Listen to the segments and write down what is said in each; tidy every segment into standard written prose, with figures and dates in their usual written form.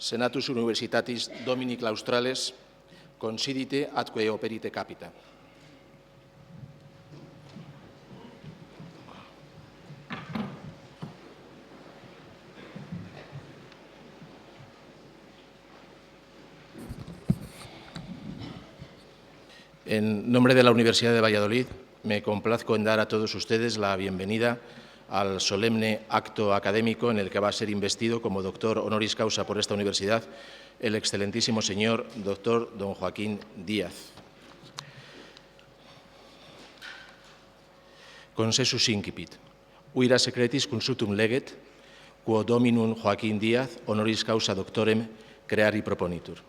Senatus Universitatis Domini Claustrales, considite atque operite capita. En nombre de la Universidad de Valladolid, me complazco en dar a todos ustedes la bienvenida al solemne acto académico en el que va a ser investido como doctor honoris causa por esta universidad el excelentísimo señor doctor don Joaquín Díaz. Consensus incipit. Uira secretis consultum leget, quo dominum Joaquín Díaz honoris causa doctorem creari proponitur.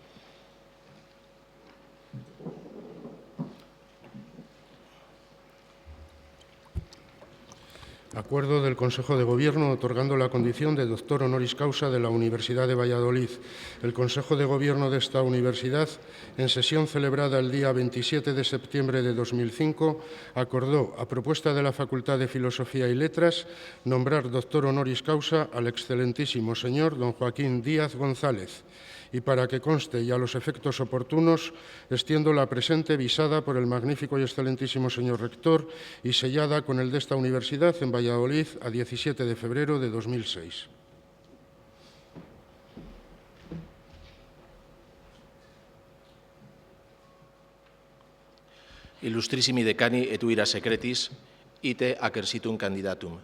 Acuerdo del Consejo de Gobierno otorgando la condición de doctor honoris causa de la Universidad de Valladolid. El Consejo de Gobierno de esta universidad, en sesión celebrada el día 27 de septiembre de 2005, acordó, a propuesta de la Facultad de Filosofía y Letras, nombrar doctor honoris causa al excelentísimo señor don Joaquín Díaz González. Y para que conste y a los efectos oportunos, extiendo la presente visada por el magnífico y excelentísimo señor rector y sellada con el de esta universidad en Valladolid a 17 de febrero de 2006. Illustrissimi decani et uira secretis, ite accersitum candidatum.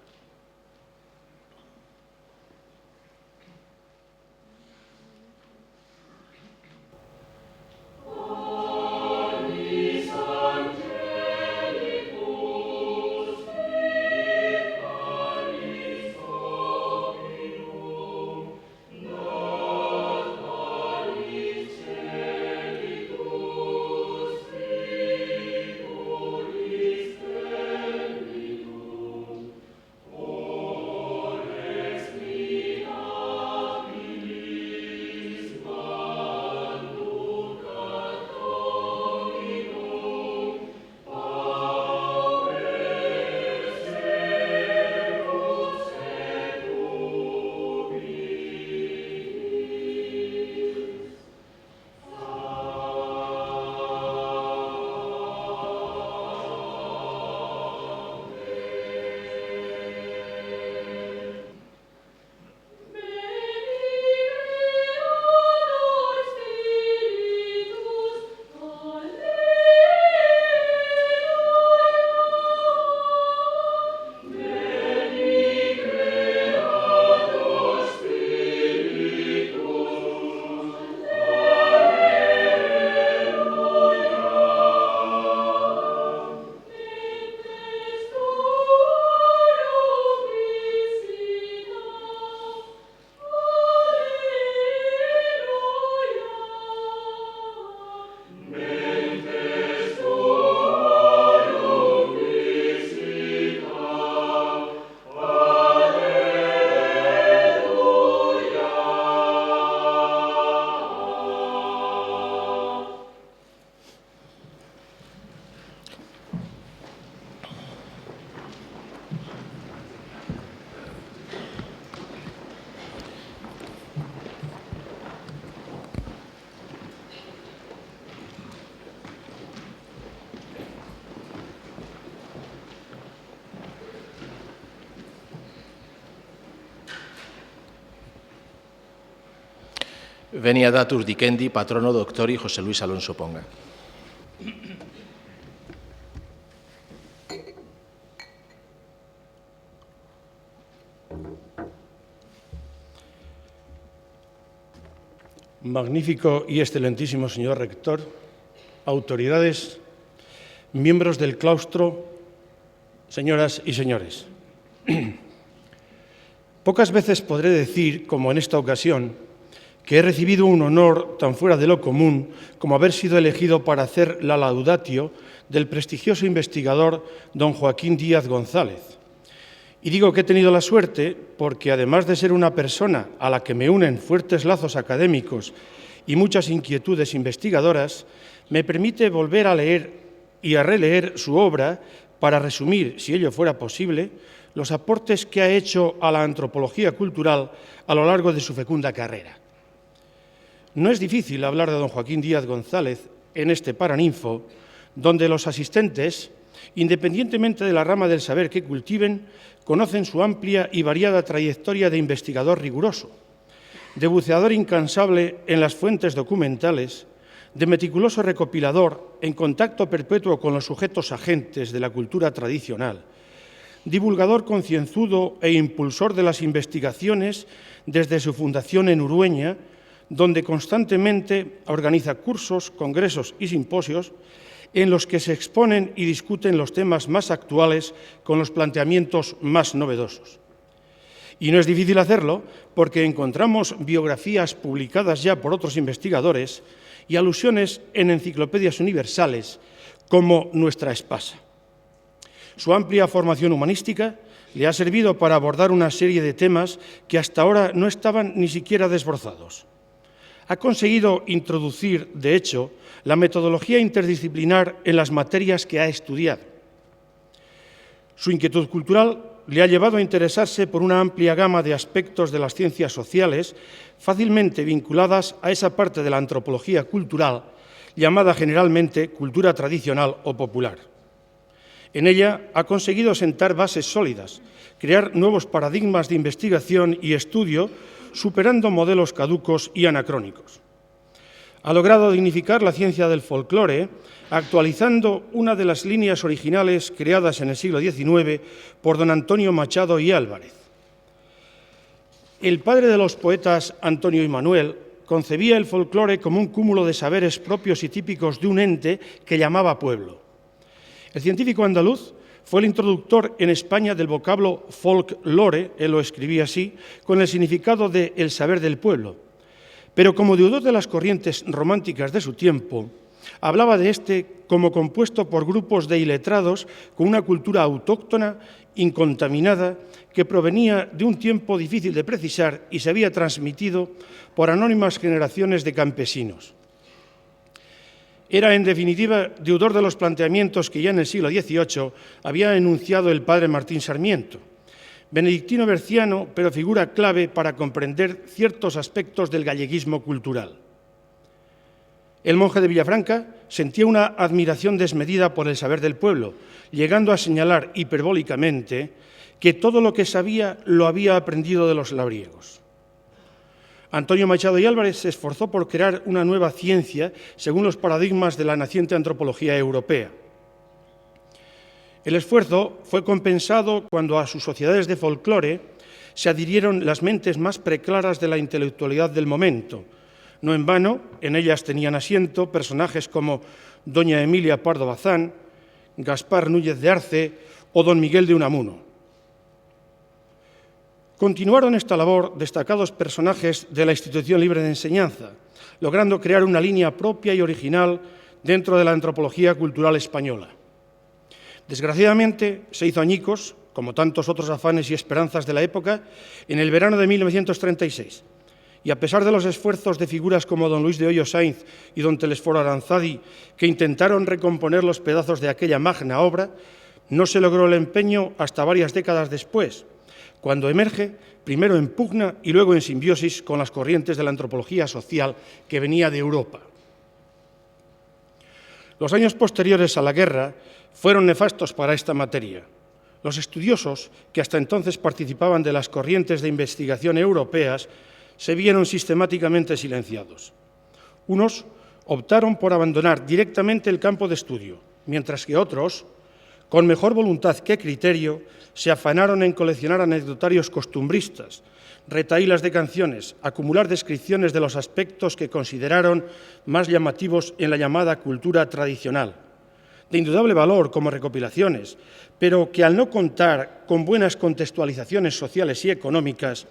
Venia datur dicendi patrono doctori José Luis Alonso Ponga. Magnífico y excelentísimo señor rector, autoridades, miembros del claustro, señoras y señores. Pocas veces podré decir, como en esta ocasión, que he recibido un honor tan fuera de lo común como haber sido elegido para hacer la laudatio del prestigioso investigador don Joaquín Díaz González. Y digo que he tenido la suerte porque, además de ser una persona a la que me unen fuertes lazos académicos y muchas inquietudes investigadoras, me permite volver a leer y a releer su obra para resumir, si ello fuera posible, los aportes que ha hecho a la antropología cultural a lo largo de su fecunda carrera. No es difícil hablar de don Joaquín Díaz González en este Paraninfo, donde los asistentes, independientemente de la rama del saber que cultiven, conocen su amplia y variada trayectoria de investigador riguroso, de buceador incansable en las fuentes documentales, de meticuloso recopilador en contacto perpetuo con los sujetos agentes de la cultura tradicional, divulgador concienzudo e impulsor de las investigaciones desde su fundación en Urueña, donde constantemente organiza cursos, congresos y simposios en los que se exponen y discuten los temas más actuales con los planteamientos más novedosos. Y no es difícil hacerlo porque encontramos biografías publicadas ya por otros investigadores y alusiones en enciclopedias universales como Nuestra Espasa. Su amplia formación humanística le ha servido para abordar una serie de temas que hasta ahora no estaban ni siquiera desbrozados. Ha conseguido introducir, de hecho, la metodología interdisciplinar en las materias que ha estudiado. Su inquietud cultural le ha llevado a interesarse por una amplia gama de aspectos de las ciencias sociales, fácilmente vinculadas a esa parte de la antropología cultural llamada generalmente cultura tradicional o popular. En ella ha conseguido sentar bases sólidas, crear nuevos paradigmas de investigación y estudio, superando modelos caducos y anacrónicos. Ha logrado dignificar la ciencia del folclore, actualizando una de las líneas originales creadas en el siglo XIX por don Antonio Machado y Álvarez. El padre de los poetas, Antonio y Manuel, concebía el folclore como un cúmulo de saberes propios y típicos de un ente que llamaba pueblo. El científico andaluz fue el introductor en España del vocablo folklore, él lo escribía así, con el significado de el saber del pueblo. Pero como deudor de las corrientes románticas de su tiempo, hablaba de este como compuesto por grupos de iletrados con una cultura autóctona, incontaminada, que provenía de un tiempo difícil de precisar y se había transmitido por anónimas generaciones de campesinos. Era, en definitiva, deudor de los planteamientos que ya en el siglo XVIII había enunciado el padre Martín Sarmiento, benedictino berciano, pero figura clave para comprender ciertos aspectos del galleguismo cultural. El monje de Villafranca sentía una admiración desmedida por el saber del pueblo, llegando a señalar hiperbólicamente que todo lo que sabía lo había aprendido de los labriegos. Antonio Machado y Álvarez se esforzó por crear una nueva ciencia según los paradigmas de la naciente antropología europea. El esfuerzo fue compensado cuando a sus sociedades de folclore se adhirieron las mentes más preclaras de la intelectualidad del momento. No en vano, en ellas tenían asiento personajes como doña Emilia Pardo Bazán, Gaspar Núñez de Arce o don Miguel de Unamuno. Continuaron esta labor destacados personajes de la Institución Libre de Enseñanza, logrando crear una línea propia y original dentro de la antropología cultural española. Desgraciadamente, se hizo añicos, como tantos otros afanes y esperanzas de la época, en el verano de 1936. Y a pesar de los esfuerzos de figuras como don Luis de Hoyo Sainz y don Telesforo Aranzadi, que intentaron recomponer los pedazos de aquella magna obra, no se logró el empeño hasta varias décadas después, cuando emerge, primero en pugna y luego en simbiosis con las corrientes de la antropología social que venía de Europa. Los años posteriores a la guerra fueron nefastos para esta materia. Los estudiosos, que hasta entonces participaban de las corrientes de investigación europeas, se vieron sistemáticamente silenciados. Unos optaron por abandonar directamente el campo de estudio, mientras que otros, con mejor voluntad que criterio, se afanaron en coleccionar anecdotarios costumbristas, retahílas de canciones, acumular descripciones de los aspectos que consideraron más llamativos en la llamada cultura tradicional, de indudable valor como recopilaciones, pero que al no contar con buenas contextualizaciones sociales y económicas,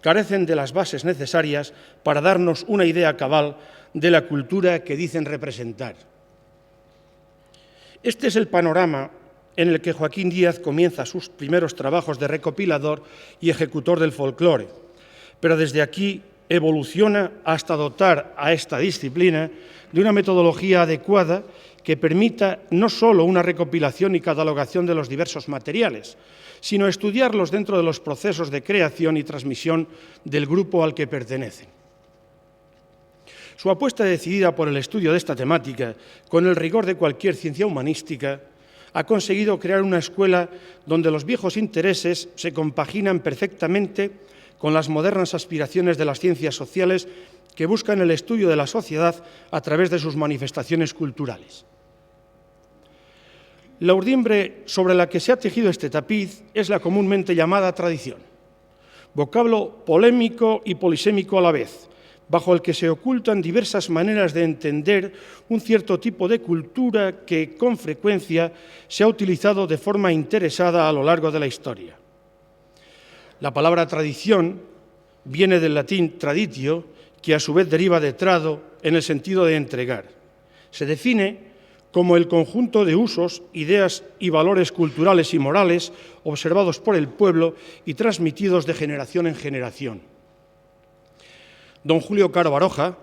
carecen de las bases necesarias para darnos una idea cabal de la cultura que dicen representar. Este es el panorama en el que Joaquín Díaz comienza sus primeros trabajos de recopilador y ejecutor del folclore, pero desde aquí evoluciona hasta dotar a esta disciplina de una metodología adecuada que permita no solo una recopilación y catalogación de los diversos materiales, sino estudiarlos dentro de los procesos de creación y transmisión del grupo al que pertenecen. Su apuesta decidida por el estudio de esta temática, con el rigor de cualquier ciencia humanística, ha conseguido crear una escuela donde los viejos intereses se compaginan perfectamente con las modernas aspiraciones de las ciencias sociales que buscan el estudio de la sociedad a través de sus manifestaciones culturales. La urdimbre sobre la que se ha tejido este tapiz es la comúnmente llamada tradición, vocablo polémico y polisémico a la vez, bajo el que se ocultan diversas maneras de entender un cierto tipo de cultura que, con frecuencia, se ha utilizado de forma interesada a lo largo de la historia. La palabra tradición viene del latín traditio, que a su vez deriva de trado en el sentido de entregar. Se define como el conjunto de usos, ideas y valores culturales y morales observados por el pueblo y transmitidos de generación en generación. Don Julio Caro Baroja,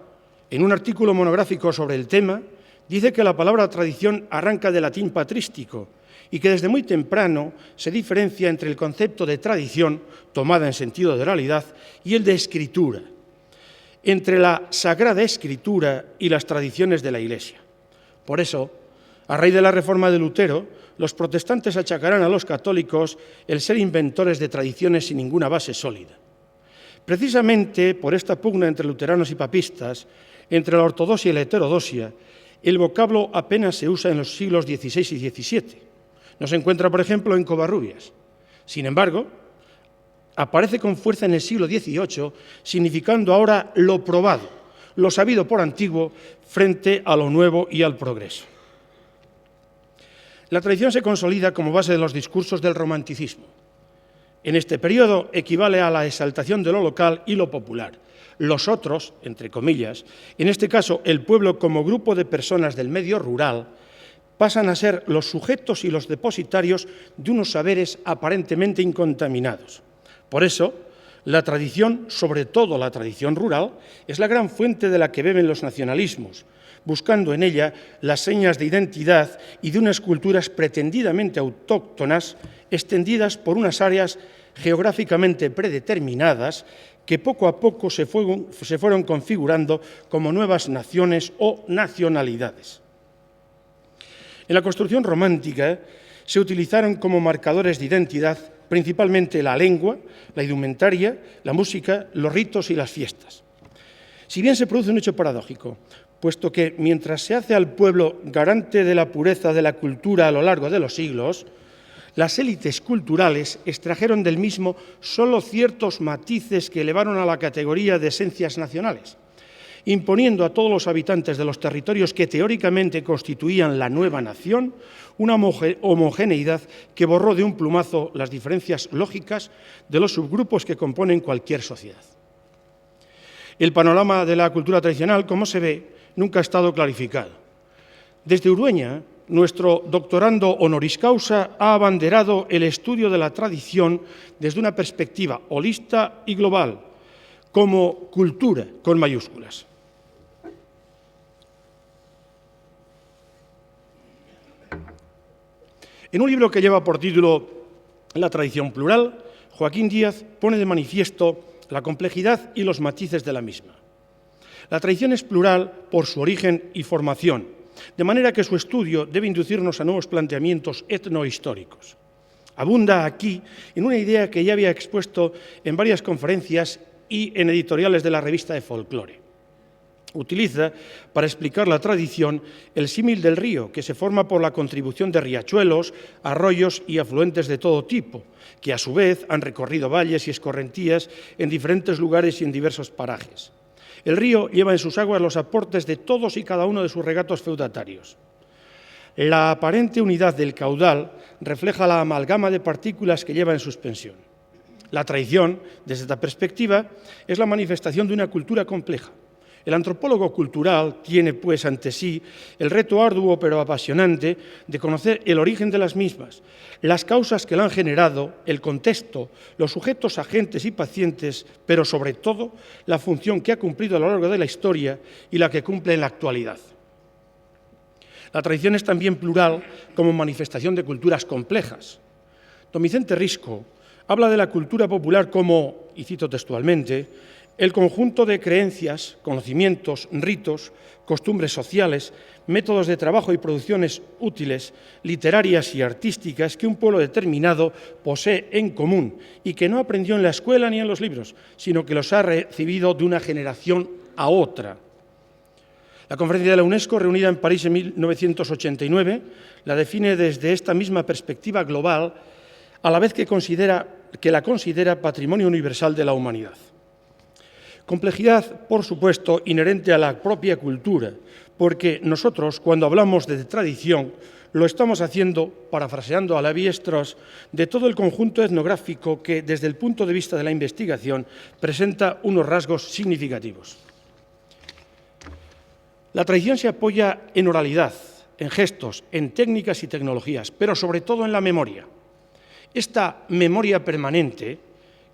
en un artículo monográfico sobre el tema, dice que la palabra tradición arranca del latín patrístico y que desde muy temprano se diferencia entre el concepto de tradición, tomada en sentido de oralidad, y el de escritura, entre la Sagrada Escritura y las tradiciones de la Iglesia. Por eso, a raíz de la reforma de Lutero, los protestantes achacarán a los católicos el ser inventores de tradiciones sin ninguna base sólida. Precisamente por esta pugna entre luteranos y papistas, entre la ortodoxia y la heterodoxia, el vocablo apenas se usa en los siglos XVI y XVII. No se encuentra, por ejemplo, en Covarrubias. Sin embargo, aparece con fuerza en el siglo XVIII, significando ahora lo probado, lo sabido por antiguo, frente a lo nuevo y al progreso. La tradición se consolida como base de los discursos del romanticismo. En este periodo equivale a la exaltación de lo local y lo popular. Los otros, entre comillas, en este caso el pueblo como grupo de personas del medio rural, pasan a ser los sujetos y los depositarios de unos saberes aparentemente incontaminados. Por eso, la tradición, sobre todo la tradición rural, es la gran fuente de la que beben los nacionalismos, buscando en ella las señas de identidad y de unas culturas pretendidamente autóctonas, extendidas por unas áreas geográficamente predeterminadas que poco a poco se fueron configurando como nuevas naciones o nacionalidades. En la construcción romántica se utilizaron como marcadores de identidad principalmente la lengua, la indumentaria, la música, los ritos y las fiestas. Si bien se produce un hecho paradójico, puesto que mientras se hace al pueblo garante de la pureza de la cultura a lo largo de los siglos, las élites culturales extrajeron del mismo solo ciertos matices que elevaron a la categoría de esencias nacionales, imponiendo a todos los habitantes de los territorios que teóricamente constituían la nueva nación una homogeneidad que borró de un plumazo las diferencias lógicas de los subgrupos que componen cualquier sociedad. El panorama de la cultura tradicional, como se ve, nunca ha estado clarificado. Desde Urueña, nuestro doctorando honoris causa ha abanderado el estudio de la tradición desde una perspectiva holista y global, como cultura con mayúsculas. En un libro que lleva por título La tradición plural, Joaquín Díaz pone de manifiesto la complejidad y los matices de la misma. La tradición es plural por su origen y formación, de manera que su estudio debe inducirnos a nuevos planteamientos etnohistóricos. Abunda aquí en una idea que ya había expuesto en varias conferencias y en editoriales de la revista de Folclore. Utiliza, para explicar la tradición, el símil del río, que se forma por la contribución de riachuelos, arroyos y afluentes de todo tipo, que a su vez han recorrido valles y escorrentías en diferentes lugares y en diversos parajes. El río lleva en sus aguas los aportes de todos y cada uno de sus regatos feudatarios. La aparente unidad del caudal refleja la amalgama de partículas que lleva en suspensión. La tradición, desde esta perspectiva, es la manifestación de una cultura compleja. El antropólogo cultural tiene, pues, ante sí el reto arduo pero apasionante de conocer el origen de las mismas, las causas que la han generado, el contexto, los sujetos, agentes y pacientes, pero sobre todo la función que ha cumplido a lo largo de la historia y la que cumple en la actualidad. La tradición es también plural como manifestación de culturas complejas. Don Vicente Risco habla de la cultura popular como, y cito textualmente, el conjunto de creencias, conocimientos, ritos, costumbres sociales, métodos de trabajo y producciones útiles, literarias y artísticas que un pueblo determinado posee en común y que no aprendió en la escuela ni en los libros, sino que los ha recibido de una generación a otra. La Conferencia de la UNESCO, reunida en París en 1989, la define desde esta misma perspectiva global, a la vez que la considera patrimonio universal de la humanidad. Complejidad, por supuesto, inherente a la propia cultura, porque nosotros, cuando hablamos de tradición, lo estamos haciendo, parafraseando a Lévi-Strauss, de todo el conjunto etnográfico que, desde el punto de vista de la investigación, presenta unos rasgos significativos. La tradición se apoya en oralidad, en gestos, en técnicas y tecnologías, pero sobre todo en la memoria. Esta memoria permanente,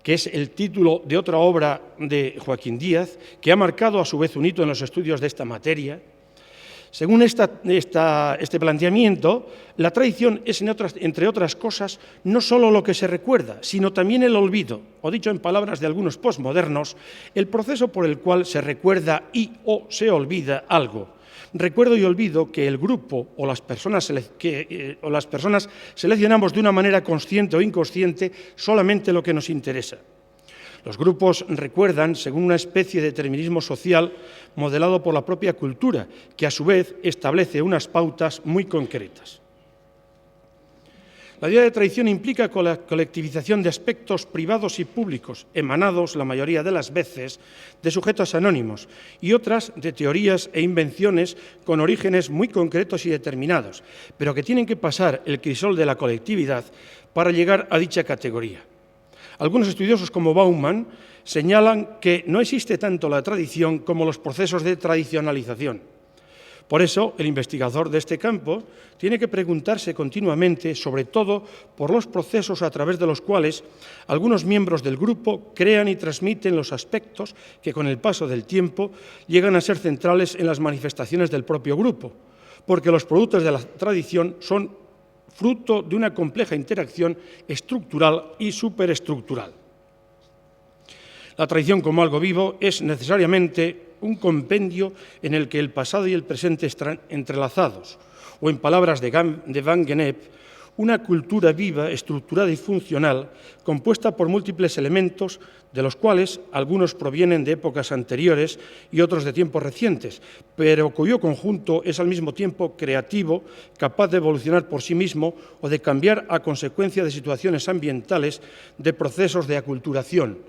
que es el título de otra obra de Joaquín Díaz, que ha marcado a su vez un hito en los estudios de esta materia, según este planteamiento, la tradición es, entre otras cosas, no solo lo que se recuerda, sino también el olvido, o dicho en palabras de algunos posmodernos, el proceso por el cual se recuerda y o se olvida algo. Recuerdo y olvido que el grupo o las personas seleccionamos de una manera consciente o inconsciente solamente lo que nos interesa. Los grupos recuerdan según una especie de determinismo social modelado por la propia cultura, que a su vez establece unas pautas muy concretas. La idea de tradición implica la colectivización de aspectos privados y públicos, emanados, la mayoría de las veces, de sujetos anónimos y otras de teorías e invenciones con orígenes muy concretos y determinados, pero que tienen que pasar el crisol de la colectividad para llegar a dicha categoría. Algunos estudiosos como Bauman señalan que no existe tanto la tradición como los procesos de tradicionalización. Por eso, el investigador de este campo tiene que preguntarse continuamente, sobre todo por los procesos a través de los cuales algunos miembros del grupo crean y transmiten los aspectos que con el paso del tiempo llegan a ser centrales en las manifestaciones del propio grupo, porque los productos de la tradición son fruto de una compleja interacción estructural y superestructural. La tradición como algo vivo es necesariamente un compendio en el que el pasado y el presente están entrelazados, o en palabras de Van Gennep, una cultura viva, estructurada y funcional, compuesta por múltiples elementos, de los cuales algunos provienen de épocas anteriores y otros de tiempos recientes, pero cuyo conjunto es al mismo tiempo creativo, capaz de evolucionar por sí mismo o de cambiar a consecuencia de situaciones ambientales, de procesos de aculturación.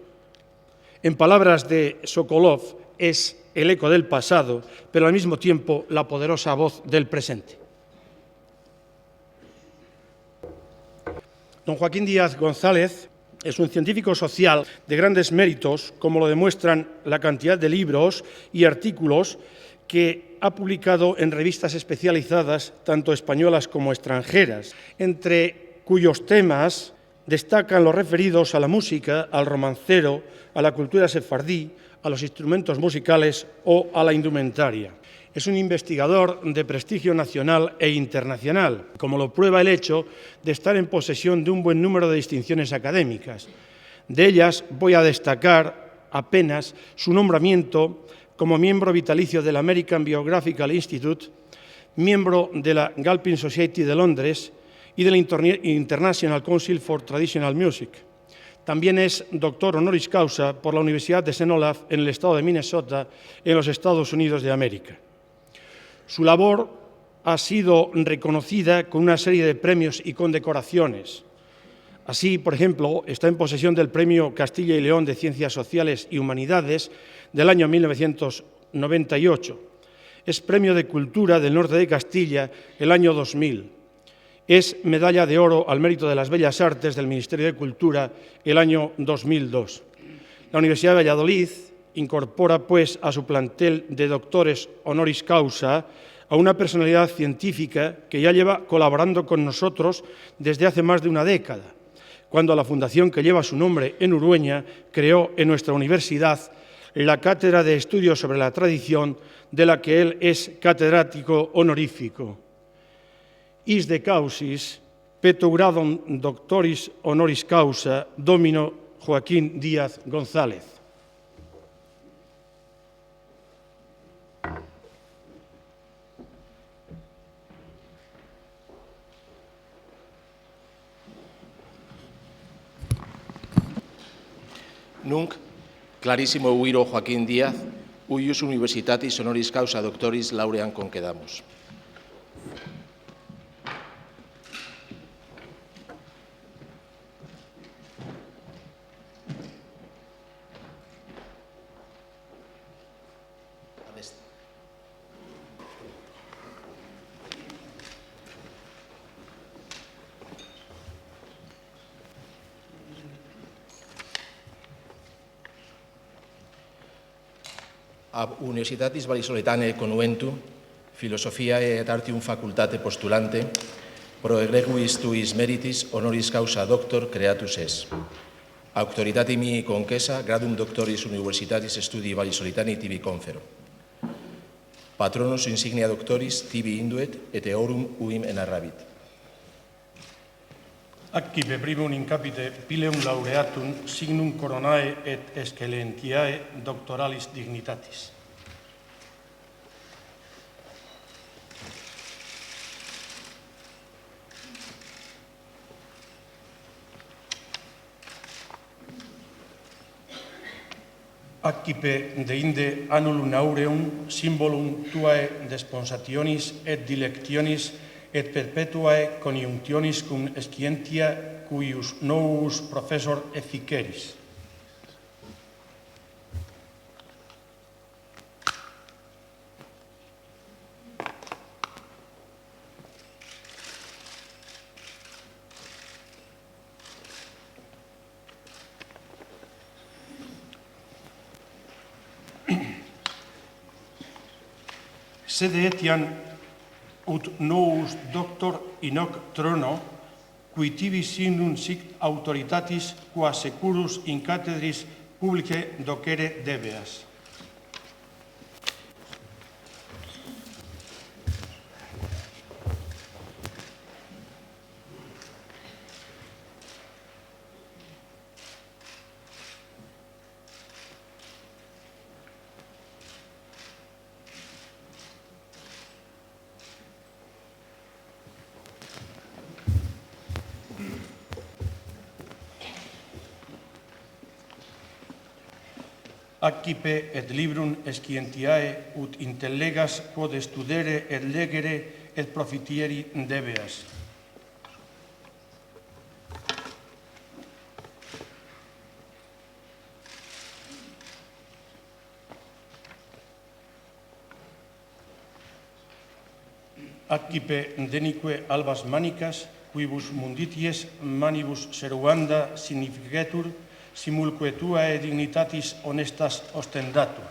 En palabras de Sokolov, es el eco del pasado, pero al mismo tiempo la poderosa voz del presente. Don Joaquín Díaz González es un científico social de grandes méritos, como lo demuestran la cantidad de libros y artículos que ha publicado en revistas especializadas, tanto españolas como extranjeras, entre cuyos temas destacan los referidos a la música, al romancero, a la cultura sefardí, a los instrumentos musicales o a la indumentaria. Es un investigador de prestigio nacional e internacional, como lo prueba el hecho de estar en posesión de un buen número de distinciones académicas. De ellas voy a destacar apenas su nombramiento como miembro vitalicio del American Biographical Institute, miembro de la Galpin Society de Londres y del International Council for Traditional Music. También es doctor honoris causa por la Universidad de St. Olaf en el estado de Minnesota, en los Estados Unidos de América. Su labor ha sido reconocida con una serie de premios y condecoraciones. Así, por ejemplo, está en posesión del Premio Castilla y León de Ciencias Sociales y Humanidades del año 1998. Es Premio de Cultura del Norte de Castilla el año 2000. Es Medalla de Oro al Mérito de las Bellas Artes del Ministerio de Cultura el año 2002. La Universidad de Valladolid incorpora, pues, a su plantel de doctores honoris causa a una personalidad científica que ya lleva colaborando con nosotros desde hace más de una década, cuando la fundación que lleva su nombre en Urueña creó en nuestra universidad la Cátedra de Estudios sobre la Tradición, de la que él es catedrático honorífico. Is de causis, peto gradum doctoris honoris causa, domino Joaquín Díaz González. Nunc clarissimo uiro Joaquín Díaz, huius universitatis honoris causa doctoris lauream concedamus. Ab Universitatis Vallisoletanae conventum, Philosophiae et Artium facultate postulante, pro egreguis tuis meritis honoris causa doctor creatus es. Auctoritate mihi concessa gradum doctoris Universitatis Studii Vallisoletani tibi confero. Patronus insignia doctoris tibi induet et eorum uim enarrabit. Accipe primum in capite pileum laureatum signum coronae et excellentiae doctoralis dignitatis. Accipe deinde annulum aureum symbolum tuae desponsationis et dilectionis et perpetuae conjunctionis cum scientia cuius novus professor efficeris. Sede etiam ut novus doctor in hoc trono, qui tibi signum sic autoritatis qua securus in cathedris publicae docere debeas. Accipe et librum scientiae ut intellegas quod studere et legere et profitieri debeas. Accipe denique albas manicas, quibus mundities manibus servanda significetur, simulque tuae dignitatis honestas ostendatur.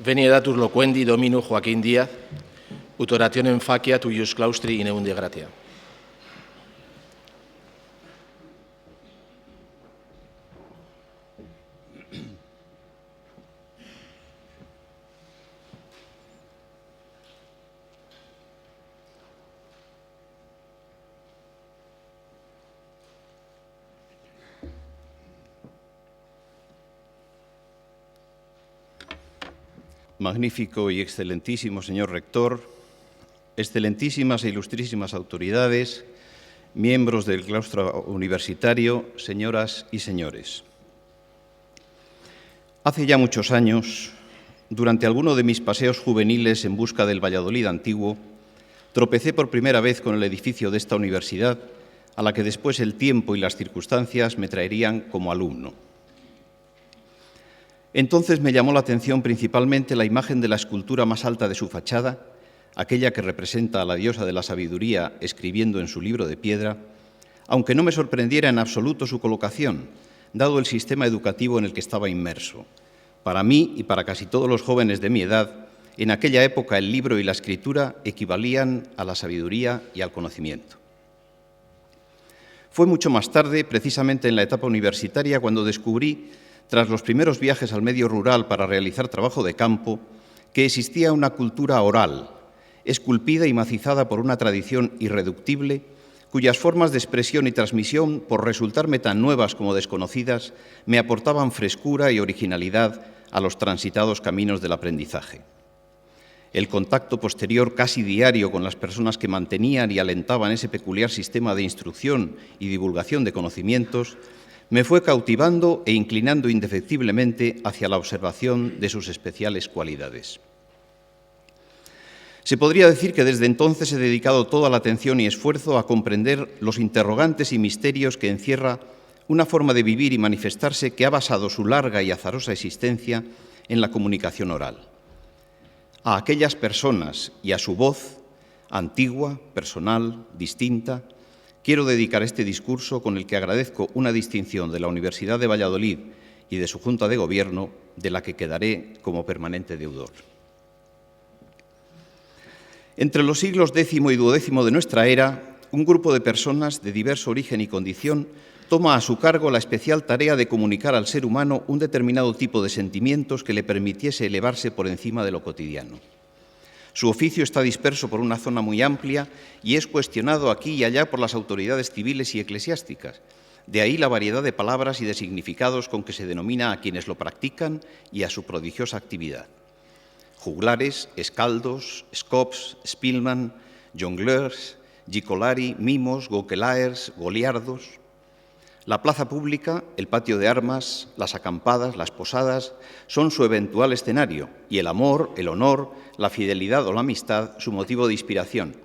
Venie datur loquendi Domino Joaquín Díaz, ut orationem faciat uius claustri in eunde gratia. Magnífico y excelentísimo señor rector, excelentísimas e ilustrísimas autoridades, miembros del claustro universitario, señoras y señores. Hace ya muchos años, durante alguno de mis paseos juveniles en busca del Valladolid antiguo, tropecé por primera vez con el edificio de esta universidad, a la que después el tiempo y las circunstancias me traerían como alumno. Entonces me llamó la atención principalmente la imagen de la escultura más alta de su fachada, aquella que representa a la diosa de la sabiduría escribiendo en su libro de piedra, aunque no me sorprendiera en absoluto su colocación, dado el sistema educativo en el que estaba inmerso. Para mí y para casi todos los jóvenes de mi edad, En aquella época el libro y la escritura equivalían a la sabiduría y al conocimiento. Fue mucho más tarde, precisamente en la etapa universitaria, cuando descubrí, tras los primeros viajes al medio rural para realizar trabajo de campo, que existía una cultura oral, esculpida y macizada por una tradición irreductible, cuyas formas de expresión y transmisión, por resultarme tan nuevas como desconocidas, me aportaban frescura y originalidad a los transitados caminos del aprendizaje. El contacto posterior casi diario con las personas que mantenían y alentaban ese peculiar sistema de instrucción y divulgación de conocimientos me fue cautivando e inclinando indefectiblemente hacia la observación de sus especiales cualidades. Se podría decir que desde entonces he dedicado toda la atención y esfuerzo a comprender los interrogantes y misterios que encierra una forma de vivir y manifestarse que ha basado su larga y azarosa existencia en la comunicación oral. A aquellas personas y a su voz, antigua, personal, distinta, quiero dedicar este discurso con el que agradezco una distinción de la Universidad de Valladolid y de su Junta de Gobierno, de la que quedaré como permanente deudor. Entre los siglos X y XII de nuestra era, un grupo de personas de diverso origen y condición toma a su cargo la especial tarea de comunicar al ser humano un determinado tipo de sentimientos que le permitiese elevarse por encima de lo cotidiano. Su oficio está disperso por una zona muy amplia y es cuestionado aquí y allá por las autoridades civiles y eclesiásticas. De ahí la variedad de palabras y de significados con que se denomina a quienes lo practican y a su prodigiosa actividad. Juglares, escaldos, scops, spillman, jongleurs, gicolari, mimos, gokelaers, goliardos. La plaza pública, el patio de armas, las acampadas, las posadas, son su eventual escenario y el amor, el honor, la fidelidad o la amistad su motivo de inspiración.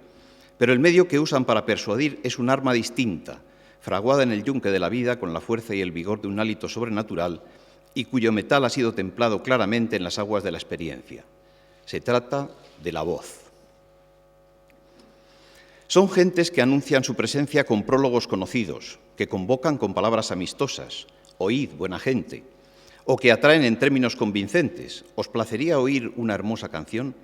Pero el medio que usan para persuadir es un arma distinta, fraguada en el yunque de la vida con la fuerza y el vigor de un hálito sobrenatural y cuyo metal ha sido templado claramente en las aguas de la experiencia. Se trata de la voz. Son gentes que anuncian su presencia con prólogos conocidos, que convocan con palabras amistosas, oíd, buena gente, o que atraen en términos convincentes, ¿os placería oír una hermosa canción?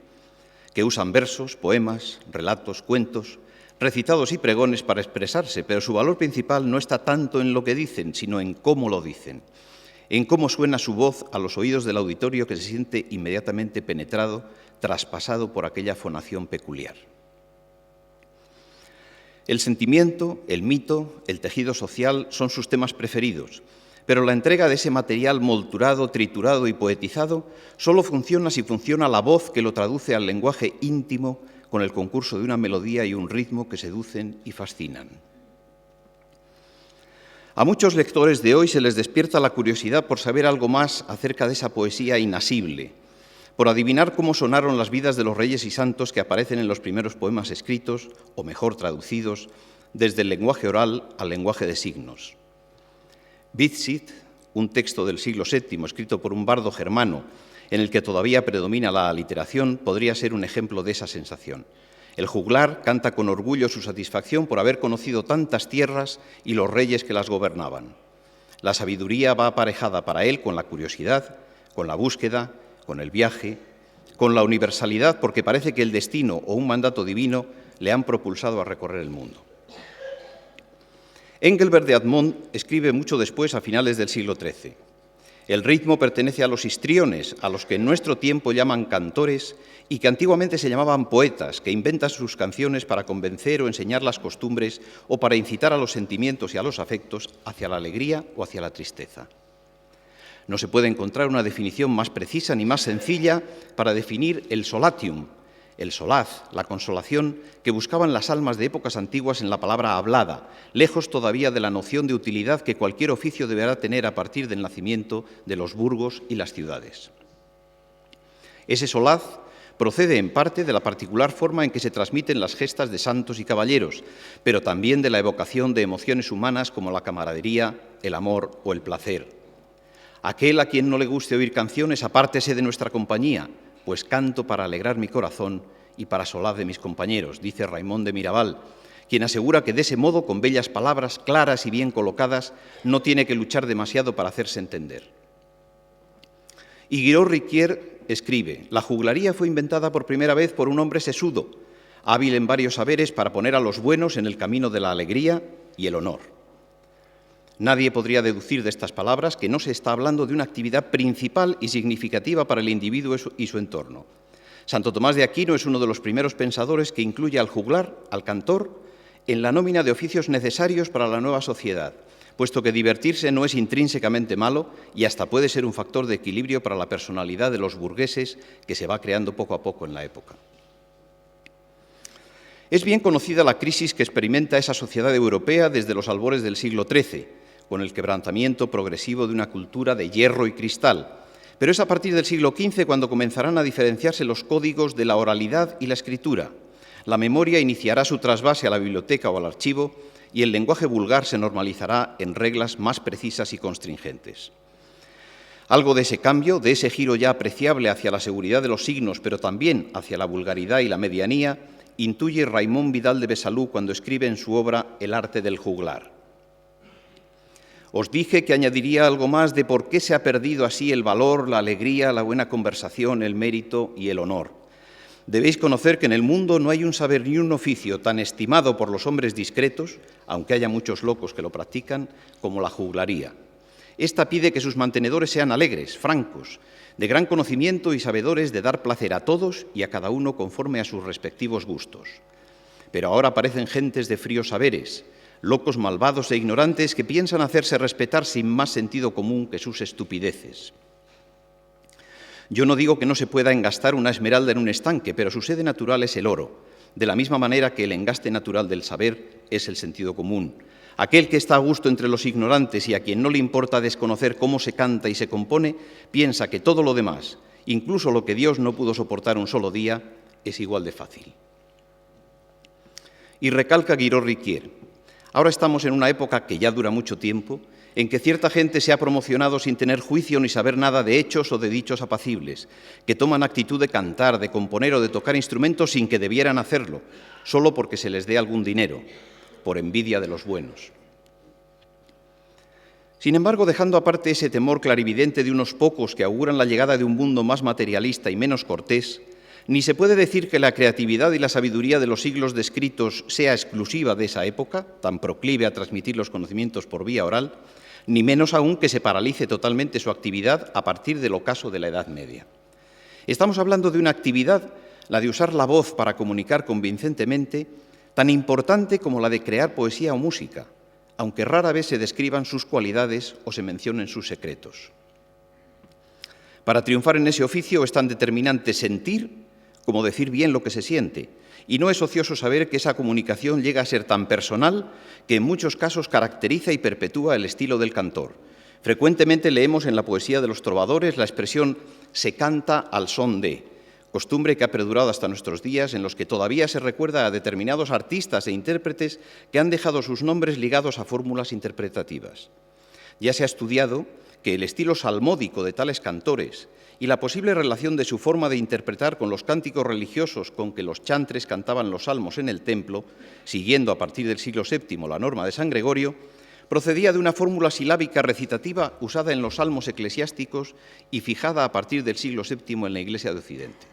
Que usan versos, poemas, relatos, cuentos, recitados y pregones para expresarse, pero su valor principal no está tanto en lo que dicen, sino en cómo lo dicen, en cómo suena su voz a los oídos del auditorio que se siente inmediatamente penetrado, traspasado por aquella fonación peculiar. El sentimiento, el mito, el tejido social son sus temas preferidos, pero la entrega de ese material molturado, triturado y poetizado solo funciona si funciona la voz que lo traduce al lenguaje íntimo con el concurso de una melodía y un ritmo que seducen y fascinan. A muchos lectores de hoy se les despierta la curiosidad por saber algo más acerca de esa poesía inasible, por adivinar cómo sonaron las vidas de los reyes y santos que aparecen en los primeros poemas escritos, o mejor traducidos, desde el lenguaje oral al lenguaje de signos. Bizsit, un texto del siglo VII escrito por un bardo germano, en el que todavía predomina la aliteración, podría ser un ejemplo de esa sensación. El juglar canta con orgullo su satisfacción por haber conocido tantas tierras y los reyes que las gobernaban. La sabiduría va aparejada para él con la curiosidad, con la búsqueda, con el viaje, con la universalidad, porque parece que el destino o un mandato divino le han propulsado a recorrer el mundo. Engelbert de Admont escribe mucho después, a finales del siglo XIII. El ritmo pertenece a los histriones, a los que en nuestro tiempo llaman cantores y que antiguamente se llamaban poetas, que inventan sus canciones para convencer o enseñar las costumbres o para incitar a los sentimientos y a los afectos hacia la alegría o hacia la tristeza. No se puede encontrar una definición más precisa ni más sencilla para definir el solatium, el solaz, la consolación que buscaban las almas de épocas antiguas en la palabra hablada, lejos todavía de la noción de utilidad que cualquier oficio deberá tener a partir del nacimiento de los burgos y las ciudades. Ese solaz procede en parte de la particular forma en que se transmiten las gestas de santos y caballeros, pero también de la evocación de emociones humanas como la camaradería, el amor o el placer. Aquel a quien no le guste oír canciones, apártese de nuestra compañía, pues canto para alegrar mi corazón y para solaz de mis compañeros, dice Raimón de Mirabal, quien asegura que de ese modo, con bellas palabras, claras y bien colocadas, no tiene que luchar demasiado para hacerse entender. Y Guiraud-Riquier escribe: la juglaría fue inventada por primera vez por un hombre sesudo, hábil en varios saberes para poner a los buenos en el camino de la alegría y el honor. Nadie podría deducir de estas palabras que no se está hablando de una actividad principal y significativa para el individuo y su entorno. Santo Tomás de Aquino es uno de los primeros pensadores que incluye al juglar, al cantor, en la nómina de oficios necesarios para la nueva sociedad, puesto que divertirse no es intrínsecamente malo y hasta puede ser un factor de equilibrio para la personalidad de los burgueses que se va creando poco a poco en la época. Es bien conocida la crisis que experimenta esa sociedad europea desde los albores del siglo XIII, con el quebrantamiento progresivo de una cultura de hierro y cristal, pero es a partir del siglo XV cuando comenzarán a diferenciarse los códigos de la oralidad y la escritura. La memoria iniciará su trasvase a la biblioteca o al archivo y el lenguaje vulgar se normalizará en reglas más precisas y constringentes. Algo de ese cambio, de ese giro ya apreciable hacia la seguridad de los signos, pero también hacia la vulgaridad y la medianía, intuye Raimon Vidal de Besalú cuando escribe en su obra El arte del juglar. Os dije que añadiría algo más de por qué se ha perdido así el valor, la alegría, la buena conversación, el mérito y el honor. Debéis conocer que en el mundo no hay un saber ni un oficio tan estimado por los hombres discretos, aunque haya muchos locos que lo practican, como la juglaría. Esta pide que sus mantenedores sean alegres, francos, de gran conocimiento y sabedores de dar placer a todos y a cada uno conforme a sus respectivos gustos. Pero ahora aparecen gentes de fríos saberes, locos malvados e ignorantes que piensan hacerse respetar sin más sentido común que sus estupideces. Yo no digo que no se pueda engastar una esmeralda en un estanque, pero su sede natural es el oro, de la misma manera que el engaste natural del saber es el sentido común. Aquel que está a gusto entre los ignorantes y a quien no le importa desconocer cómo se canta y se compone, piensa que todo lo demás, incluso lo que Dios no pudo soportar un solo día, es igual de fácil. Y recalca Guiraud-Riquier: ahora estamos en una época que ya dura mucho tiempo, en que cierta gente se ha promocionado sin tener juicio ni saber nada de hechos o de dichos apacibles, que toman actitud de cantar, de componer o de tocar instrumentos sin que debieran hacerlo, solo porque se les dé algún dinero, por envidia de los buenos. Sin embargo, dejando aparte ese temor clarividente de unos pocos que auguran la llegada de un mundo más materialista y menos cortés, ni se puede decir que la creatividad y la sabiduría de los siglos descritos sea exclusiva de esa época, tan proclive a transmitir los conocimientos por vía oral, ni menos aún que se paralice totalmente su actividad a partir del ocaso de la Edad Media. Estamos hablando de una actividad, la de usar la voz para comunicar convincentemente, tan importante como la de crear poesía o música, aunque rara vez se describan sus cualidades o se mencionen sus secretos. Para triunfar en ese oficio es tan determinante sentir como decir bien lo que se siente, y no es ocioso saber que esa comunicación llega a ser tan personal que en muchos casos caracteriza y perpetúa el estilo del cantor. Frecuentemente leemos en la poesía de los trovadores la expresión «se canta al son de», costumbre que ha perdurado hasta nuestros días, en los que todavía se recuerda a determinados artistas e intérpretes que han dejado sus nombres ligados a fórmulas interpretativas. Ya se ha estudiado que el estilo salmódico de tales cantores y la posible relación de su forma de interpretar con los cánticos religiosos con que los chantres cantaban los salmos en el templo, siguiendo a partir del siglo VII la norma de San Gregorio, procedía de una fórmula silábica recitativa usada en los salmos eclesiásticos y fijada a partir del siglo VII en la Iglesia de Occidente.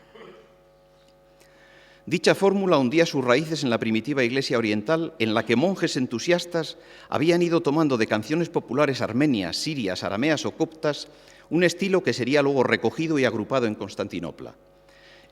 Dicha fórmula hundía sus raíces en la primitiva Iglesia oriental, en la que monjes entusiastas habían ido tomando de canciones populares armenias, sirias, arameas o coptas un estilo que sería luego recogido y agrupado en Constantinopla.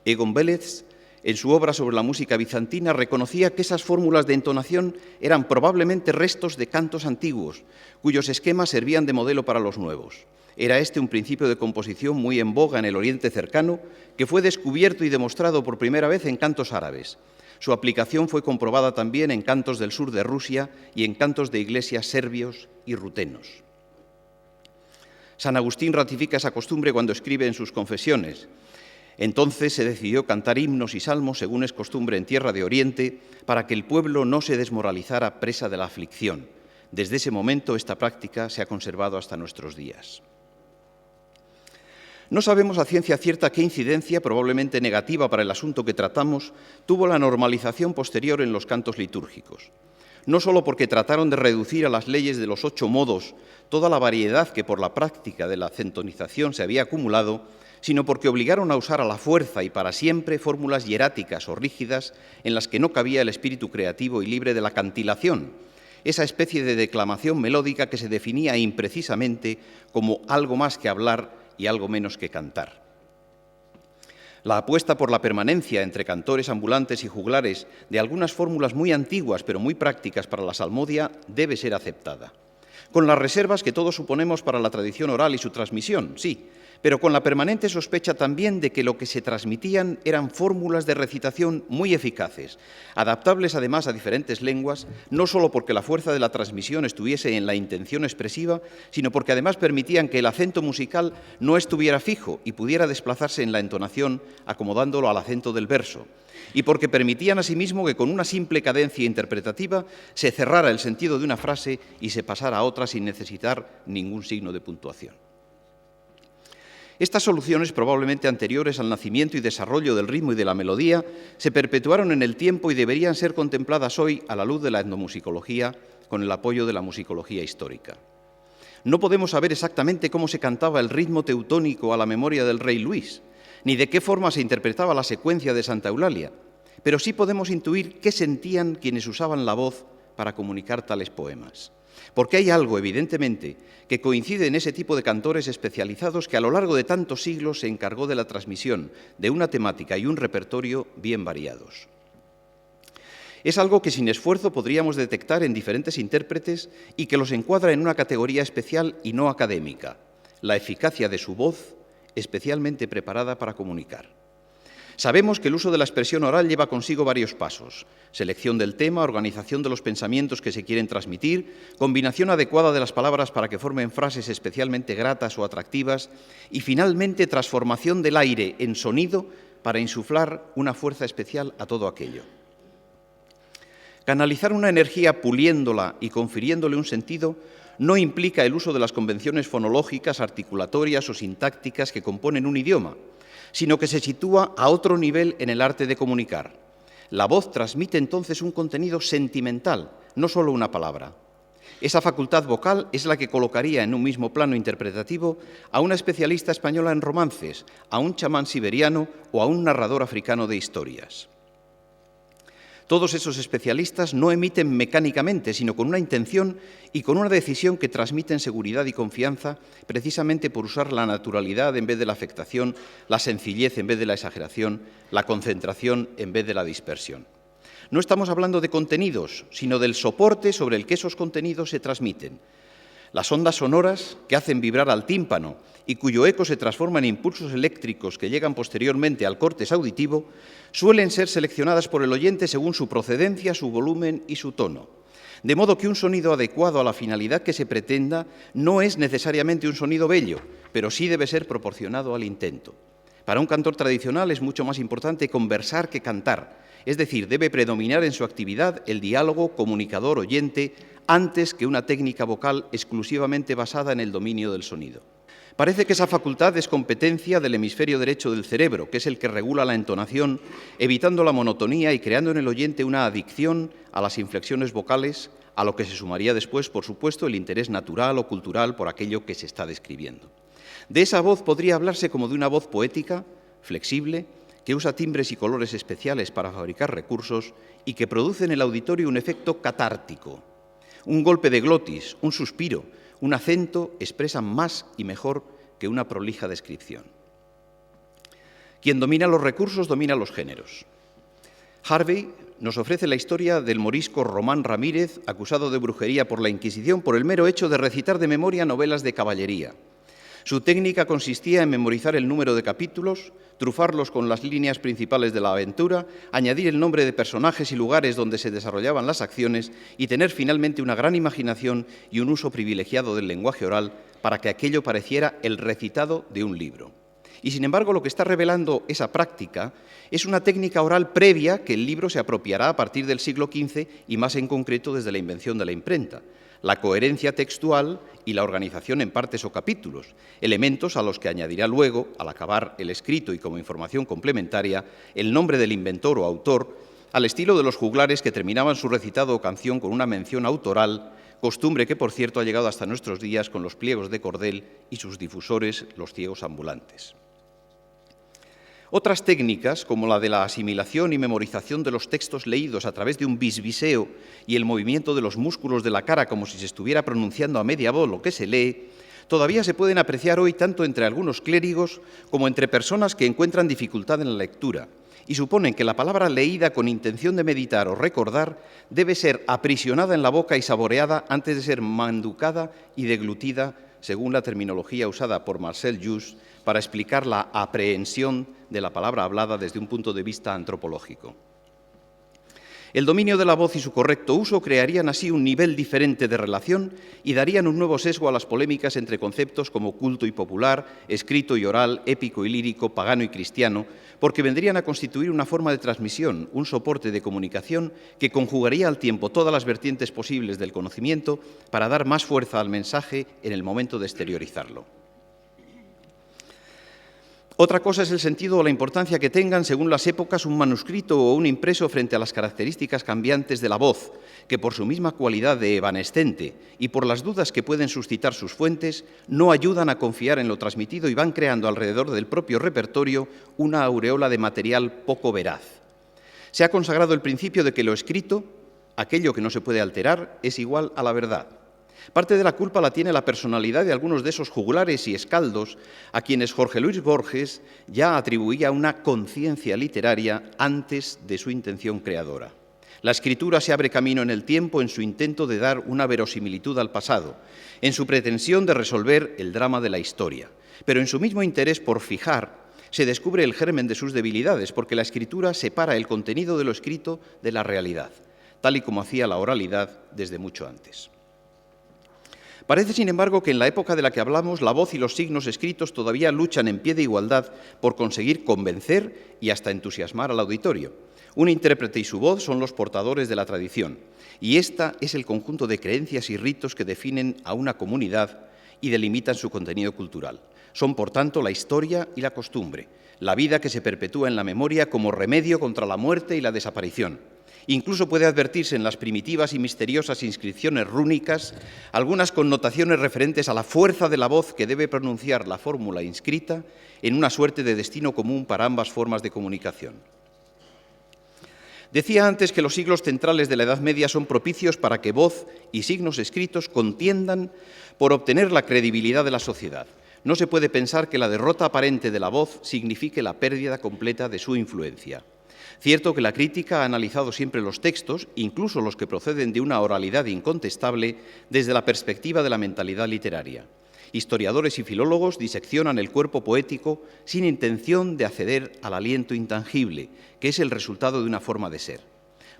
Egon Belez, en su obra sobre la música bizantina, reconocía que esas fórmulas de entonación eran probablemente restos de cantos antiguos, cuyos esquemas servían de modelo para los nuevos. Era este un principio de composición muy en boga en el Oriente cercano, que fue descubierto y demostrado por primera vez en cantos árabes. Su aplicación fue comprobada también en cantos del sur de Rusia y en cantos de iglesias serbios y rutenos. San Agustín ratifica esa costumbre cuando escribe en sus Confesiones: entonces se decidió cantar himnos y salmos, según es costumbre en tierra de Oriente, para que el pueblo no se desmoralizara presa de la aflicción. Desde ese momento esta práctica se ha conservado hasta nuestros días. No sabemos a ciencia cierta qué incidencia, probablemente negativa para el asunto que tratamos, tuvo la normalización posterior en los cantos litúrgicos. no solo porque trataron de reducir a las leyes de los 8 modos toda la variedad que por la práctica de la centonización se había acumulado, sino porque obligaron a usar a la fuerza y para siempre fórmulas hieráticas o rígidas en las que no cabía el espíritu creativo y libre de la cantilación, esa especie de declamación melódica que se definía imprecisamente como algo más que hablar y algo menos que cantar. La apuesta por la permanencia entre cantores ambulantes y juglares de algunas fórmulas muy antiguas pero muy prácticas para la salmodia debe ser aceptada, con las reservas que todos suponemos para la tradición oral y su transmisión, sí, pero con la permanente sospecha también de que lo que se transmitían eran fórmulas de recitación muy eficaces, adaptables además a diferentes lenguas, no solo porque la fuerza de la transmisión estuviese en la intención expresiva, sino porque además permitían que el acento musical no estuviera fijo y pudiera desplazarse en la entonación acomodándolo al acento del verso, y porque permitían asimismo que con una simple cadencia interpretativa se cerrara el sentido de una frase y se pasara a otra sin necesitar ningún signo de puntuación. Estas soluciones, probablemente anteriores al nacimiento y desarrollo del ritmo y de la melodía, se perpetuaron en el tiempo y deberían ser contempladas hoy a la luz de la etnomusicología con el apoyo de la musicología histórica. No podemos saber exactamente cómo se cantaba el ritmo teutónico a la memoria del rey Luis, ni de qué forma se interpretaba la secuencia de Santa Eulalia, pero sí podemos intuir qué sentían quienes usaban la voz para comunicar tales poemas. Porque hay algo, evidentemente, que coincide en ese tipo de cantores especializados que a lo largo de tantos siglos se encargó de la transmisión de una temática y un repertorio bien variados. Es algo que sin esfuerzo podríamos detectar en diferentes intérpretes y que los encuadra en una categoría especial y no académica, la eficacia de su voz, especialmente preparada para comunicar. Sabemos que el uso de la expresión oral lleva consigo varios pasos: selección del tema, organización de los pensamientos que se quieren transmitir, combinación adecuada de las palabras para que formen frases especialmente gratas o atractivas y, finalmente, transformación del aire en sonido para insuflar una fuerza especial a todo aquello. Canalizar una energía puliéndola y confiriéndole un sentido no implica el uso de las convenciones fonológicas, articulatorias o sintácticas que componen un idioma, sino que se sitúa a otro nivel en el arte de comunicar. La voz transmite entonces un contenido sentimental, no solo una palabra. Esa facultad vocal es la que colocaría en un mismo plano interpretativo a una especialista española en romances, a un chamán siberiano o a un narrador africano de historias. Todos esos especialistas no emiten mecánicamente, sino con una intención y con una decisión que transmiten seguridad y confianza, precisamente por usar la naturalidad en vez de la afectación, la sencillez en vez de la exageración, la concentración en vez de la dispersión. No estamos hablando de contenidos, sino del soporte sobre el que esos contenidos se transmiten. Las ondas sonoras que hacen vibrar al tímpano y cuyo eco se transforma en impulsos eléctricos que llegan posteriormente al córtex auditivo, suelen ser seleccionadas por el oyente según su procedencia, su volumen y su tono. De modo que un sonido adecuado a la finalidad que se pretenda no es necesariamente un sonido bello, pero sí debe ser proporcionado al intento. Para un cantor tradicional es mucho más importante conversar que cantar, es decir, debe predominar en su actividad el diálogo comunicador-oyente antes que una técnica vocal exclusivamente basada en el dominio del sonido. Parece que esa facultad es competencia del hemisferio derecho del cerebro, que es el que regula la entonación, evitando la monotonía y creando en el oyente una adicción a las inflexiones vocales, a lo que se sumaría después, por supuesto, el interés natural o cultural por aquello que se está describiendo. De esa voz podría hablarse como de una voz poética, flexible, que usa timbres y colores especiales para fabricar recursos y que produce en el auditorio un efecto catártico. Un golpe de glotis, un suspiro, un acento expresan más y mejor que una prolija descripción. Quien domina los recursos domina los géneros. Harvey nos ofrece la historia del morisco Román Ramírez, acusado de brujería por la Inquisición por el mero hecho de recitar de memoria novelas de caballería. Su técnica consistía en memorizar el número de capítulos, trufarlos con las líneas principales de la aventura, añadir el nombre de personajes y lugares donde se desarrollaban las acciones y tener finalmente una gran imaginación y un uso privilegiado del lenguaje oral para que aquello pareciera el recitado de un libro. Y sin embargo, lo que está revelando esa práctica es una técnica oral previa que el libro se apropiará a partir del siglo XV y más en concreto desde la invención de la imprenta. La coherencia textual y la organización en partes o capítulos, elementos a los que añadirá luego, al acabar el escrito y como información complementaria, el nombre del inventor o autor al estilo de los juglares que terminaban su recitado o canción con una mención autoral, costumbre que, por cierto, ha llegado hasta nuestros días con los pliegos de cordel y sus difusores, los ciegos ambulantes. Otras técnicas, como la de la asimilación y memorización de los textos leídos a través de un bisbiseo y el movimiento de los músculos de la cara como si se estuviera pronunciando a media voz lo que se lee, todavía se pueden apreciar hoy tanto entre algunos clérigos como entre personas que encuentran dificultad en la lectura y suponen que la palabra leída con intención de meditar o recordar debe ser aprisionada en la boca y saboreada antes de ser manducada y deglutida, según la terminología usada por Marcel Jousse para explicar la aprehensión de la palabra hablada desde un punto de vista antropológico. El dominio de la voz y su correcto uso crearían así un nivel diferente de relación y darían un nuevo sesgo a las polémicas entre conceptos como culto y popular, escrito y oral, épico y lírico, pagano y cristiano, porque vendrían a constituir una forma de transmisión, un soporte de comunicación que conjugaría al tiempo todas las vertientes posibles del conocimiento para dar más fuerza al mensaje en el momento de exteriorizarlo. Otra cosa es el sentido o la importancia que tengan, según las épocas, un manuscrito o un impreso frente a las características cambiantes de la voz, que por su misma cualidad de evanescente y por las dudas que pueden suscitar sus fuentes, no ayudan a confiar en lo transmitido y van creando alrededor del propio repertorio una aureola de material poco veraz. Se ha consagrado el principio de que lo escrito, aquello que no se puede alterar, es igual a la verdad. Parte de la culpa la tiene la personalidad de algunos de esos juglares y escaldos a quienes Jorge Luis Borges ya atribuía una conciencia literaria antes de su intención creadora. La escritura se abre camino en el tiempo en su intento de dar una verosimilitud al pasado, en su pretensión de resolver el drama de la historia, pero en su mismo interés por fijar se descubre el germen de sus debilidades, porque la escritura separa el contenido de lo escrito de la realidad, tal y como hacía la oralidad desde mucho antes. Parece, sin embargo, que en la época de la que hablamos, la voz y los signos escritos todavía luchan en pie de igualdad por conseguir convencer y hasta entusiasmar al auditorio. Un intérprete y su voz son los portadores de la tradición, y esta es el conjunto de creencias y ritos que definen a una comunidad y delimitan su contenido cultural. Son, por tanto, la historia y la costumbre, la vida que se perpetúa en la memoria como remedio contra la muerte y la desaparición. Incluso puede advertirse en las primitivas y misteriosas inscripciones rúnicas algunas connotaciones referentes a la fuerza de la voz que debe pronunciar la fórmula inscrita en una suerte de destino común para ambas formas de comunicación. Decía antes que los siglos centrales de la Edad Media son propicios para que voz y signos escritos contiendan por obtener la credibilidad de la sociedad. No se puede pensar que la derrota aparente de la voz signifique la pérdida completa de su influencia. Cierto que la crítica ha analizado siempre los textos, incluso los que proceden de una oralidad incontestable, desde la perspectiva de la mentalidad literaria. Historiadores y filólogos diseccionan el cuerpo poético sin intención de acceder al aliento intangible, que es el resultado de una forma de ser.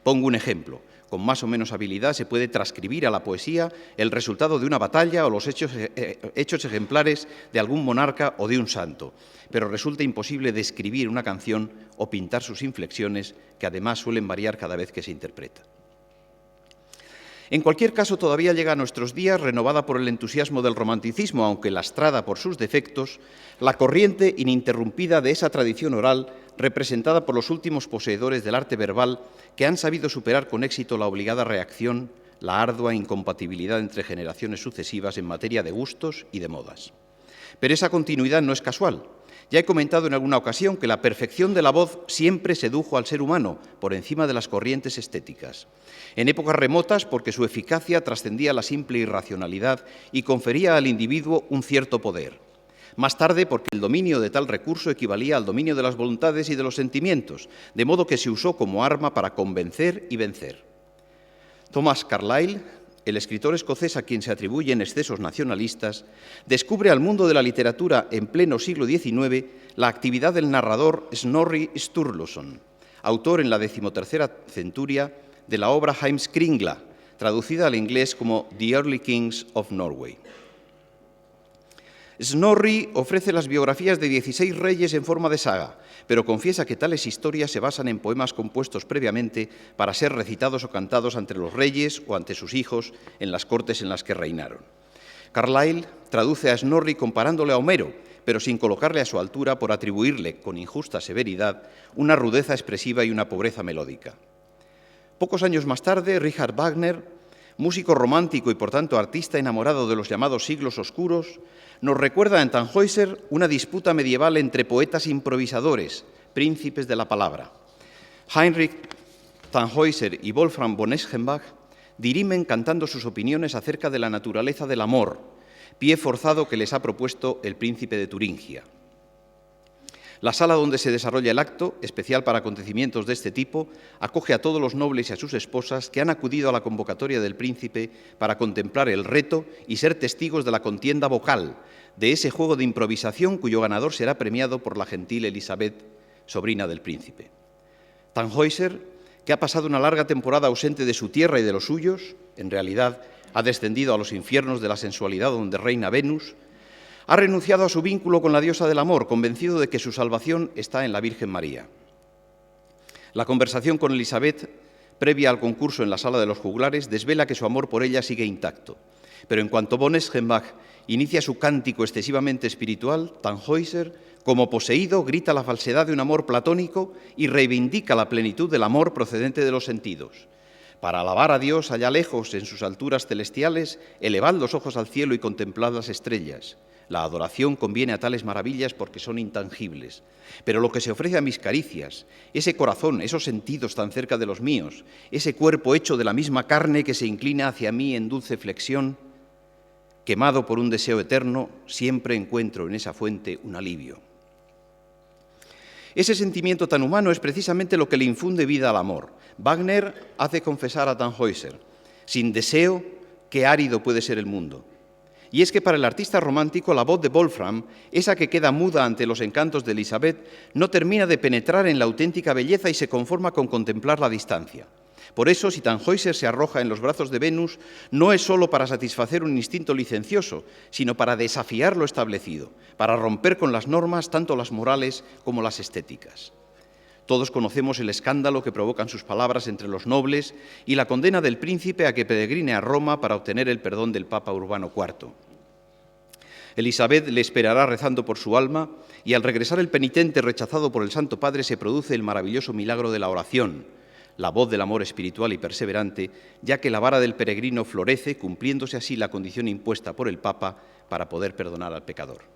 Pongo un ejemplo. Con más o menos habilidad se puede transcribir a la poesía el resultado de una batalla o los hechos ejemplares de algún monarca o de un santo, pero resulta imposible describir una canción o pintar sus inflexiones, que además suelen variar cada vez que se interpreta. En cualquier caso, todavía llega a nuestros días, renovada por el entusiasmo del romanticismo, aunque lastrada por sus defectos, la corriente ininterrumpida de esa tradición oral representada por los últimos poseedores del arte verbal que han sabido superar con éxito la obligada reacción, la ardua incompatibilidad entre generaciones sucesivas en materia de gustos y de modas. Pero esa continuidad no es casual. Ya he comentado en alguna ocasión que la perfección de la voz siempre sedujo al ser humano por encima de las corrientes estéticas. En épocas remotas, porque su eficacia trascendía la simple irracionalidad y confería al individuo un cierto poder. Más tarde, porque el dominio de tal recurso equivalía al dominio de las voluntades y de los sentimientos, de modo que se usó como arma para convencer y vencer. Thomas Carlyle, el escritor escocés a quien se atribuyen excesos nacionalistas, descubre al mundo de la literatura en pleno siglo XIX la actividad del narrador Snorri Sturluson, autor en la 13ª centuria de la obra Heimskringla, traducida al inglés como The Early Kings of Norway. Snorri ofrece las biografías de 16 reyes en forma de saga, pero confiesa que tales historias se basan en poemas compuestos previamente para ser recitados o cantados ante los reyes o ante sus hijos en las cortes en las que reinaron. Carlyle traduce a Snorri comparándole a Homero, pero sin colocarle a su altura por atribuirle, con injusta severidad, una rudeza expresiva y una pobreza melódica. Pocos años más tarde, Richard Wagner, músico romántico y por tanto artista enamorado de los llamados siglos oscuros, nos recuerda en Tannhäuser una disputa medieval entre poetas improvisadores, príncipes de la palabra. Heinrich Tannhäuser y Wolfram von Eschenbach dirimen cantando sus opiniones acerca de la naturaleza del amor, pie forzado que les ha propuesto el príncipe de Turingia. La sala donde se desarrolla el acto, especial para acontecimientos de este tipo, acoge a todos los nobles y a sus esposas que han acudido a la convocatoria del príncipe para contemplar el reto y ser testigos de la contienda vocal, de ese juego de improvisación cuyo ganador será premiado por la gentil Elisabeth, sobrina del príncipe. Tannhäuser, que ha pasado una larga temporada ausente de su tierra y de los suyos, en realidad ha descendido a los infiernos de la sensualidad donde reina Venus, ha renunciado a su vínculo con la diosa del amor, convencido de que su salvación está en la Virgen María. La conversación con Elisabeth, previa al concurso en la sala de los juglares, desvela que su amor por ella sigue intacto. Pero en cuanto von Eschenbach inicia su cántico excesivamente espiritual, Tannhäuser, como poseído, grita la falsedad de un amor platónico y reivindica la plenitud del amor procedente de los sentidos. Para alabar a Dios allá lejos, en sus alturas celestiales, elevad los ojos al cielo y contemplad las estrellas. La adoración conviene a tales maravillas porque son intangibles. Pero lo que se ofrece a mis caricias, ese corazón, esos sentidos tan cerca de los míos, ese cuerpo hecho de la misma carne que se inclina hacia mí en dulce flexión, quemado por un deseo eterno, siempre encuentro en esa fuente un alivio. Ese sentimiento tan humano es precisamente lo que le infunde vida al amor. Wagner hace confesar a Tannhäuser: sin deseo, qué árido puede ser el mundo. Y es que para el artista romántico la voz de Wolfram, esa que queda muda ante los encantos de Elisabeth, no termina de penetrar en la auténtica belleza y se conforma con contemplar la distancia. Por eso, si Tannhäuser se arroja en los brazos de Venus, no es solo para satisfacer un instinto licencioso, sino para desafiar lo establecido, para romper con las normas, tanto las morales como las estéticas. Todos conocemos el escándalo que provocan sus palabras entre los nobles y la condena del príncipe a que peregrine a Roma para obtener el perdón del Papa Urbano IV. Elisabeth le esperará rezando por su alma y al regresar el penitente rechazado por el Santo Padre se produce el maravilloso milagro de la oración, la voz del amor espiritual y perseverante, ya que la vara del peregrino florece, cumpliéndose así la condición impuesta por el Papa para poder perdonar al pecador.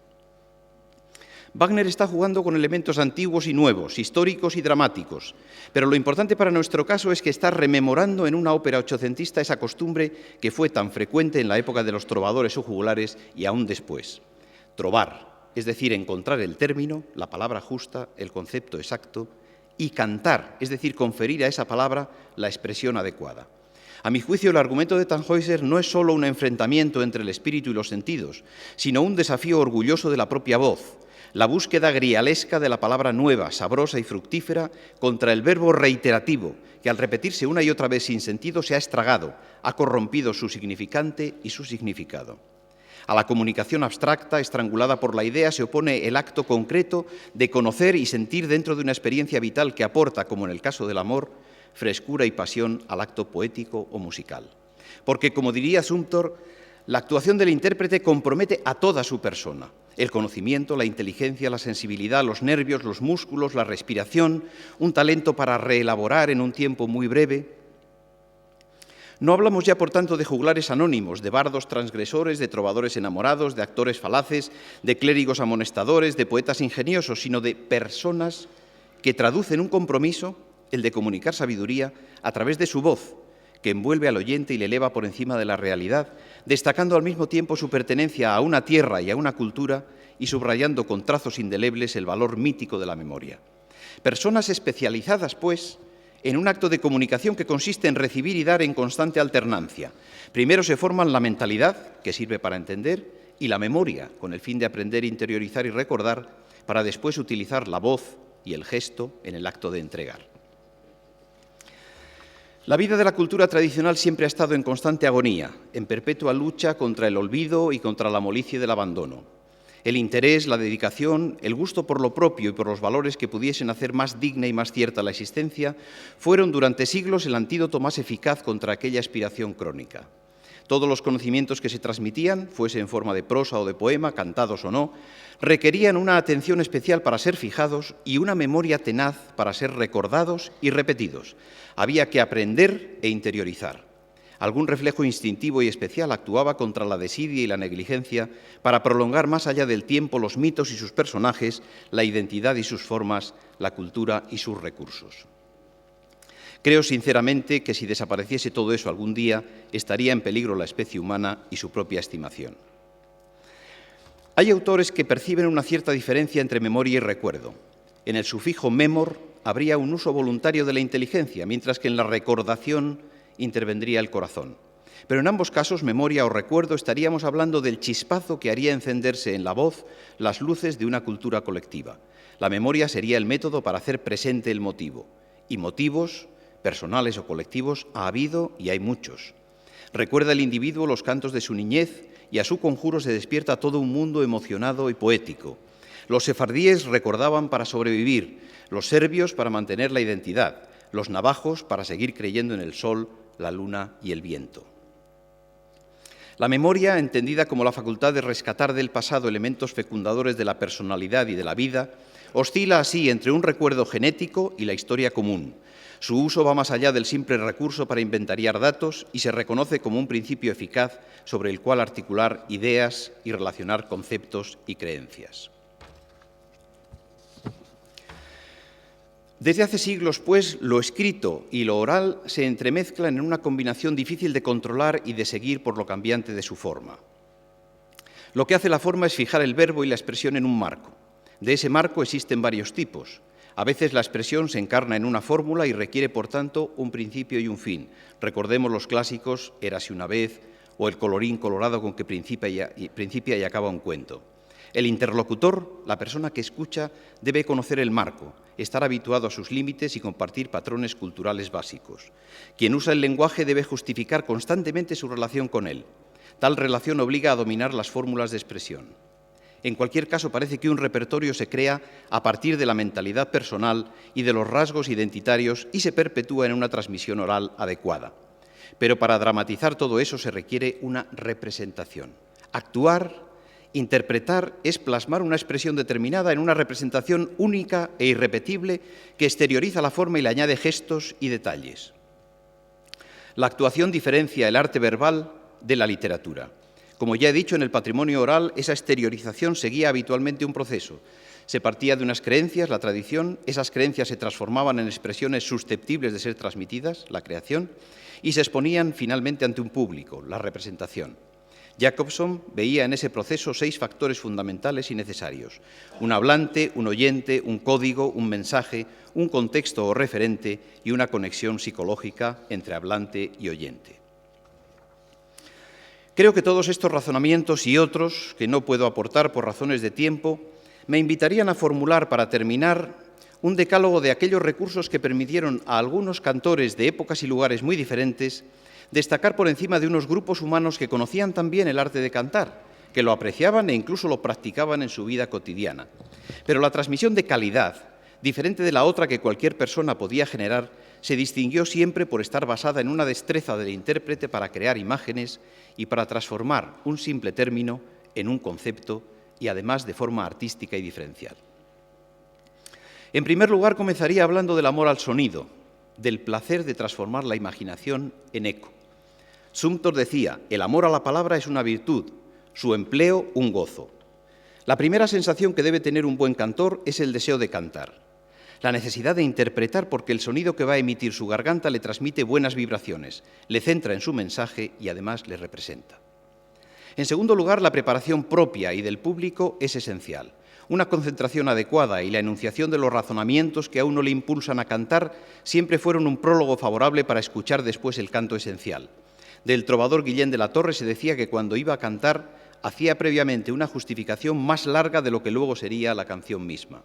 Wagner está jugando con elementos antiguos y nuevos, históricos y dramáticos, pero lo importante para nuestro caso es que está rememorando en una ópera ochocentista esa costumbre que fue tan frecuente en la época de los trovadores o juglares y aún después. Trovar, es decir, encontrar el término, la palabra justa, el concepto exacto, y cantar, es decir, conferir a esa palabra la expresión adecuada. A mi juicio, el argumento de Tannhäuser no es solo un enfrentamiento entre el espíritu y los sentidos, sino un desafío orgulloso de la propia voz, la búsqueda grialesca de la palabra nueva, sabrosa y fructífera contra el verbo reiterativo, que al repetirse una y otra vez sin sentido se ha estragado, ha corrompido su significante y su significado. A la comunicación abstracta, estrangulada por la idea, se opone el acto concreto de conocer y sentir dentro de una experiencia vital que aporta, como en el caso del amor, frescura y pasión al acto poético o musical. Porque, como diría Zumthor, la actuación del intérprete compromete a toda su persona. El conocimiento, la inteligencia, la sensibilidad, los nervios, los músculos, la respiración, un talento para reelaborar en un tiempo muy breve. No hablamos ya, por tanto, de juglares anónimos, de bardos transgresores, de trovadores enamorados, de actores falaces, de clérigos amonestadores, de poetas ingeniosos, sino de personas que traducen un compromiso, el de comunicar sabiduría, a través de su voz, que envuelve al oyente y le eleva por encima de la realidad, destacando al mismo tiempo su pertenencia a una tierra y a una cultura y subrayando con trazos indelebles el valor mítico de la memoria. Personas especializadas, pues, en un acto de comunicación que consiste en recibir y dar en constante alternancia. Primero se forman la mentalidad, que sirve para entender, y la memoria, con el fin de aprender, interiorizar y recordar, para después utilizar la voz y el gesto en el acto de entregar. La vida de la cultura tradicional siempre ha estado en constante agonía, en perpetua lucha contra el olvido y contra la molicie del abandono. El interés, la dedicación, el gusto por lo propio y por los valores que pudiesen hacer más digna y más cierta la existencia fueron durante siglos el antídoto más eficaz contra aquella aspiración crónica. Todos los conocimientos que se transmitían, fuese en forma de prosa o de poema, cantados o no, requerían una atención especial para ser fijados y una memoria tenaz para ser recordados y repetidos. Había que aprender e interiorizar. Algún reflejo instintivo y especial actuaba contra la desidia y la negligencia para prolongar más allá del tiempo los mitos y sus personajes, la identidad y sus formas, la cultura y sus recursos. Creo sinceramente que si desapareciese todo eso algún día, estaría en peligro la especie humana y su propia estimación. Hay autores que perciben una cierta diferencia entre memoria y recuerdo. En el sufijo memor habría un uso voluntario de la inteligencia, mientras que en la recordación intervendría el corazón. Pero en ambos casos, memoria o recuerdo, estaríamos hablando del chispazo que haría encenderse en la voz las luces de una cultura colectiva. La memoria sería el método para hacer presente el motivo. Y motivos, personales o colectivos, ha habido y hay muchos. Recuerda el individuo los cantos de su niñez y a su conjuro se despierta todo un mundo emocionado y poético. Los sefardíes recordaban para sobrevivir, los serbios para mantener la identidad, los navajos para seguir creyendo en el sol, la luna y el viento. La memoria, entendida como la facultad de rescatar del pasado elementos fecundadores de la personalidad y de la vida, oscila así entre un recuerdo genético y la historia común. Su uso va más allá del simple recurso para inventariar datos y se reconoce como un principio eficaz sobre el cual articular ideas y relacionar conceptos y creencias. Desde hace siglos, pues, lo escrito y lo oral se entremezclan en una combinación difícil de controlar y de seguir por lo cambiante de su forma. Lo que hace la forma es fijar el verbo y la expresión en un marco. De ese marco existen varios tipos. A veces la expresión se encarna en una fórmula y requiere, por tanto, un principio y un fin. Recordemos los clásicos Érase una vez o el colorín colorado con que principia y acaba un cuento. El interlocutor, la persona que escucha, debe conocer el marco, estar habituado a sus límites y compartir patrones culturales básicos. Quien usa el lenguaje debe justificar constantemente su relación con él. Tal relación obliga a dominar las fórmulas de expresión. En cualquier caso, parece que un repertorio se crea a partir de la mentalidad personal y de los rasgos identitarios y se perpetúa en una transmisión oral adecuada. Pero para dramatizar todo eso se requiere una representación. Actuar, interpretar es plasmar una expresión determinada en una representación única e irrepetible que exterioriza la forma y le añade gestos y detalles. La actuación diferencia el arte verbal de la literatura. Como ya he dicho, en el patrimonio oral, esa exteriorización seguía habitualmente un proceso. Se partía de unas creencias, la tradición, esas creencias se transformaban en expresiones susceptibles de ser transmitidas, la creación, y se exponían finalmente ante un público, la representación. Jacobson veía en ese proceso 6 factores fundamentales y necesarios: un hablante, un oyente, un código, un mensaje, un contexto o referente y una conexión psicológica entre hablante y oyente. Creo que todos estos razonamientos y otros, que no puedo aportar por razones de tiempo, me invitarían a formular, para terminar, un decálogo de aquellos recursos que permitieron a algunos cantores de épocas y lugares muy diferentes destacar por encima de unos grupos humanos que conocían también el arte de cantar, que lo apreciaban e incluso lo practicaban en su vida cotidiana. Pero la transmisión de calidad, diferente de la otra que cualquier persona podía generar, se distinguió siempre por estar basada en una destreza del intérprete para crear imágenes y para transformar un simple término en un concepto y además de forma artística y diferencial. En primer lugar, comenzaría hablando del amor al sonido, del placer de transformar la imaginación en eco. Sumter decía: el amor a la palabra es una virtud, su empleo un gozo. La primera sensación que debe tener un buen cantor es el deseo de cantar, la necesidad de interpretar, porque el sonido que va a emitir su garganta le transmite buenas vibraciones, le centra en su mensaje y además le representa. En segundo lugar, la preparación propia y del público es esencial. Una concentración adecuada y la enunciación de los razonamientos que a uno le impulsan a cantar siempre fueron un prólogo favorable para escuchar después el canto esencial. Del trovador Guillén de la Torre se decía que cuando iba a cantar hacía previamente una justificación más larga de lo que luego sería la canción misma.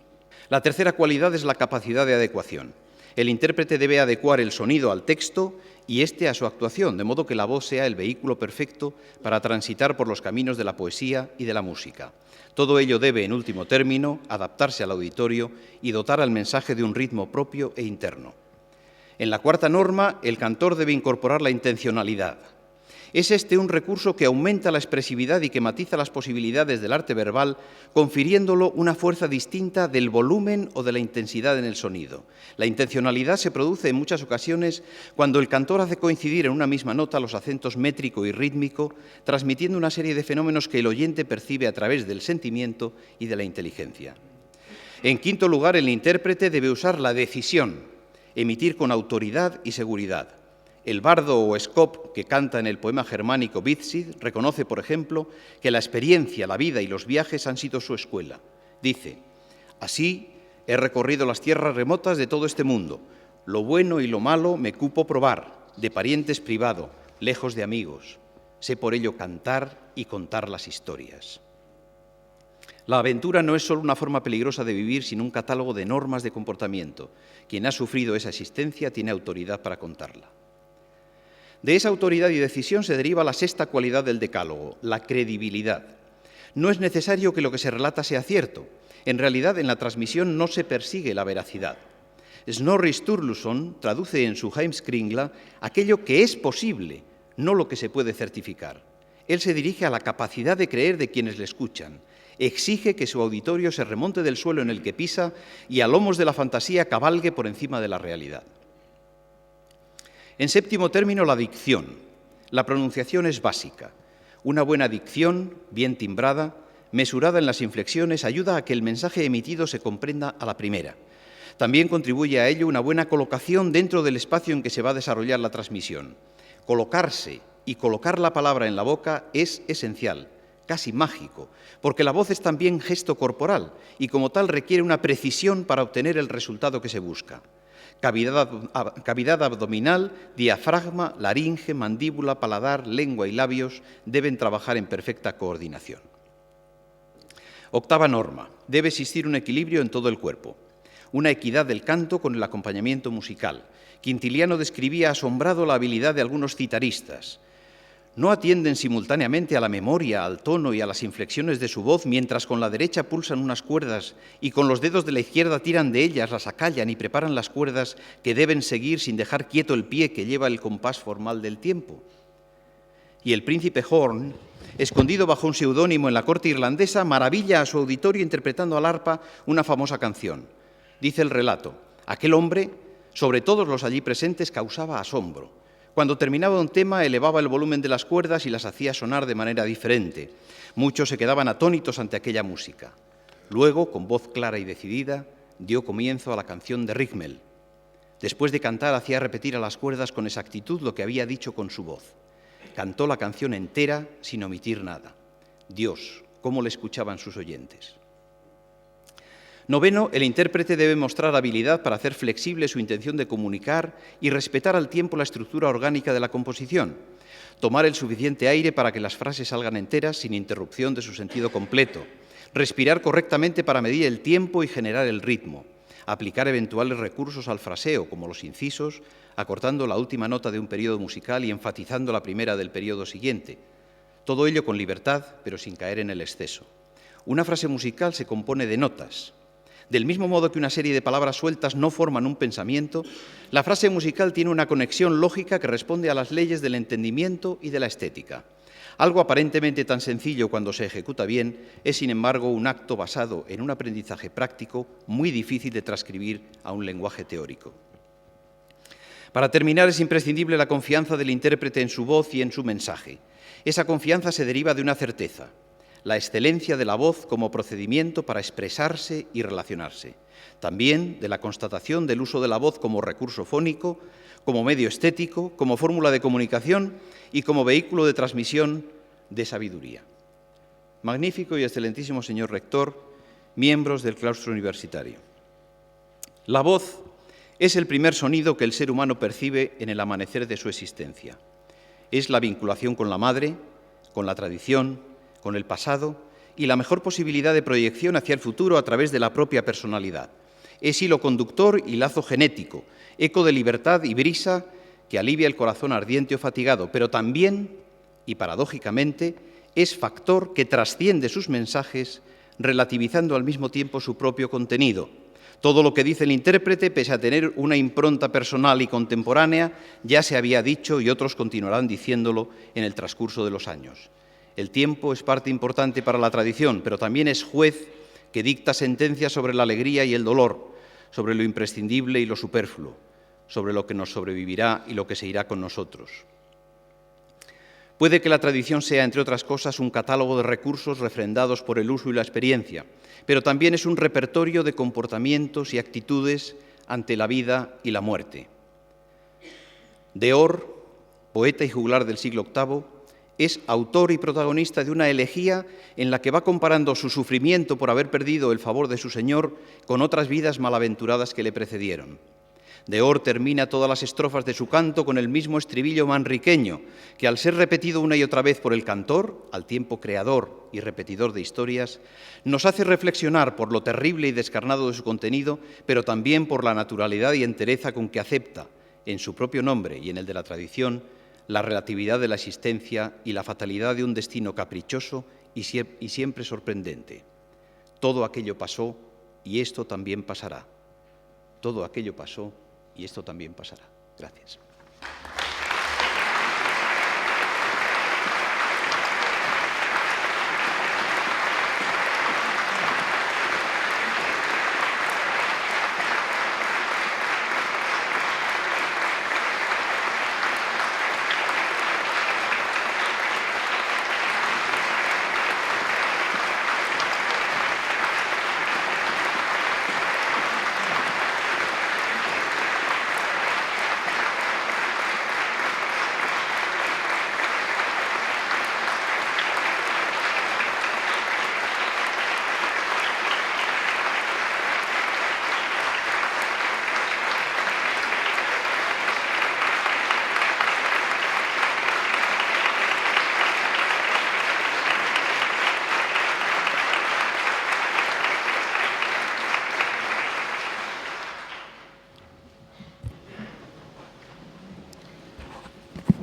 La tercera cualidad es la capacidad de adecuación. El intérprete debe adecuar el sonido al texto y éste a su actuación, de modo que la voz sea el vehículo perfecto para transitar por los caminos de la poesía y de la música. Todo ello debe, en último término, adaptarse al auditorio y dotar al mensaje de un ritmo propio e interno. En la cuarta norma, el cantor debe incorporar la intencionalidad. Es este un recurso que aumenta la expresividad y que matiza las posibilidades del arte verbal, confiriéndolo una fuerza distinta del volumen o de la intensidad en el sonido. La intencionalidad se produce en muchas ocasiones cuando el cantor hace coincidir en una misma nota los acentos métrico y rítmico, transmitiendo una serie de fenómenos que el oyente percibe a través del sentimiento y de la inteligencia. En quinto lugar, el intérprete debe usar la decisión, emitir con autoridad y seguridad. El bardo o Scop, que canta en el poema germánico Witzig, reconoce, por ejemplo, que la experiencia, la vida y los viajes han sido su escuela. Dice: así he recorrido las tierras remotas de todo este mundo. Lo bueno y lo malo me cupo probar, de parientes privado, lejos de amigos. Sé por ello cantar y contar las historias. La aventura no es solo una forma peligrosa de vivir, sino un catálogo de normas de comportamiento. Quien ha sufrido esa existencia tiene autoridad para contarla. De esa autoridad y decisión se deriva la sexta cualidad del decálogo, la credibilidad. No es necesario que lo que se relata sea cierto. En realidad, en la transmisión no se persigue la veracidad. Snorri Sturluson traduce en su Heimskringla aquello que es posible, no lo que se puede certificar. Él se dirige a la capacidad de creer de quienes le escuchan. Exige que su auditorio se remonte del suelo en el que pisa y a lomos de la fantasía cabalgue por encima de la realidad. En séptimo término, la dicción. La pronunciación es básica. Una buena dicción, bien timbrada, mesurada en las inflexiones, ayuda a que el mensaje emitido se comprenda a la primera. También contribuye a ello una buena colocación dentro del espacio en que se va a desarrollar la transmisión. Colocarse y colocar la palabra en la boca es esencial, casi mágico, porque la voz es también gesto corporal y como tal requiere una precisión para obtener el resultado que se busca. Cavidad abdominal, diafragma, laringe, mandíbula, paladar, lengua y labios deben trabajar en perfecta coordinación. Octava norma. Debe existir un equilibrio en todo el cuerpo. Una equidad del canto con el acompañamiento musical. Quintiliano describía asombrado la habilidad de algunos citaristas. No atienden simultáneamente a la memoria, al tono y a las inflexiones de su voz, mientras con la derecha pulsan unas cuerdas y con los dedos de la izquierda tiran de ellas, las acallan y preparan las cuerdas que deben seguir sin dejar quieto el pie que lleva el compás formal del tiempo. Y el príncipe Horn, escondido bajo un seudónimo en la corte irlandesa, maravilla a su auditorio interpretando al arpa una famosa canción. Dice el relato: aquel hombre, sobre todos los allí presentes, causaba asombro. Cuando terminaba un tema, elevaba el volumen de las cuerdas y las hacía sonar de manera diferente. Muchos se quedaban atónitos ante aquella música. Luego, con voz clara y decidida, dio comienzo a la canción de Rickmel. Después de cantar, hacía repetir a las cuerdas con exactitud lo que había dicho con su voz. Cantó la canción entera sin omitir nada. Dios, cómo le escuchaban sus oyentes. Noveno, el intérprete debe mostrar habilidad para hacer flexible su intención de comunicar y respetar al tiempo la estructura orgánica de la composición. Tomar el suficiente aire para que las frases salgan enteras sin interrupción de su sentido completo. Respirar correctamente para medir el tiempo y generar el ritmo. Aplicar eventuales recursos al fraseo, como los incisos, acortando la última nota de un periodo musical y enfatizando la primera del periodo siguiente. Todo ello con libertad, pero sin caer en el exceso. Una frase musical se compone de notas. Del mismo modo que una serie de palabras sueltas no forman un pensamiento, la frase musical tiene una conexión lógica que responde a las leyes del entendimiento y de la estética. Algo aparentemente tan sencillo cuando se ejecuta bien es, sin embargo, un acto basado en un aprendizaje práctico muy difícil de transcribir a un lenguaje teórico. Para terminar, es imprescindible la confianza del intérprete en su voz y en su mensaje. Esa confianza se deriva de una certeza: la excelencia de la voz como procedimiento para expresarse y relacionarse. También de la constatación del uso de la voz como recurso fónico, como medio estético, como fórmula de comunicación y como vehículo de transmisión de sabiduría. Magnífico y excelentísimo señor rector, miembros del claustro universitario. La voz es el primer sonido que el ser humano percibe en el amanecer de su existencia. Es la vinculación con la madre, con la tradición, con el pasado y la mejor posibilidad de proyección hacia el futuro a través de la propia personalidad. Es hilo conductor y lazo genético, eco de libertad y brisa que alivia el corazón ardiente o fatigado, pero también, y paradójicamente, es factor que trasciende sus mensajes, relativizando al mismo tiempo su propio contenido. Todo lo que dice el intérprete, pese a tener una impronta personal y contemporánea, ya se había dicho y otros continuarán diciéndolo en el transcurso de los años. El tiempo es parte importante para la tradición, pero también es juez que dicta sentencias sobre la alegría y el dolor, sobre lo imprescindible y lo superfluo, sobre lo que nos sobrevivirá y lo que se irá con nosotros. Puede que la tradición sea, entre otras cosas, un catálogo de recursos refrendados por el uso y la experiencia, pero también es un repertorio de comportamientos y actitudes ante la vida y la muerte. Deor, poeta y juglar del siglo VIII, es autor y protagonista de una elegía en la que va comparando su sufrimiento por haber perdido el favor de su señor con otras vidas malaventuradas que le precedieron. Deor termina todas las estrofas de su canto con el mismo estribillo manriqueño, que al ser repetido una y otra vez por el cantor, al tiempo creador y repetidor de historias, nos hace reflexionar por lo terrible y descarnado de su contenido, pero también por la naturalidad y entereza con que acepta, en su propio nombre y en el de la tradición, la relatividad de la existencia y la fatalidad de un destino caprichoso y siempre sorprendente. Todo aquello pasó y esto también pasará. Todo aquello pasó y esto también pasará. Gracias.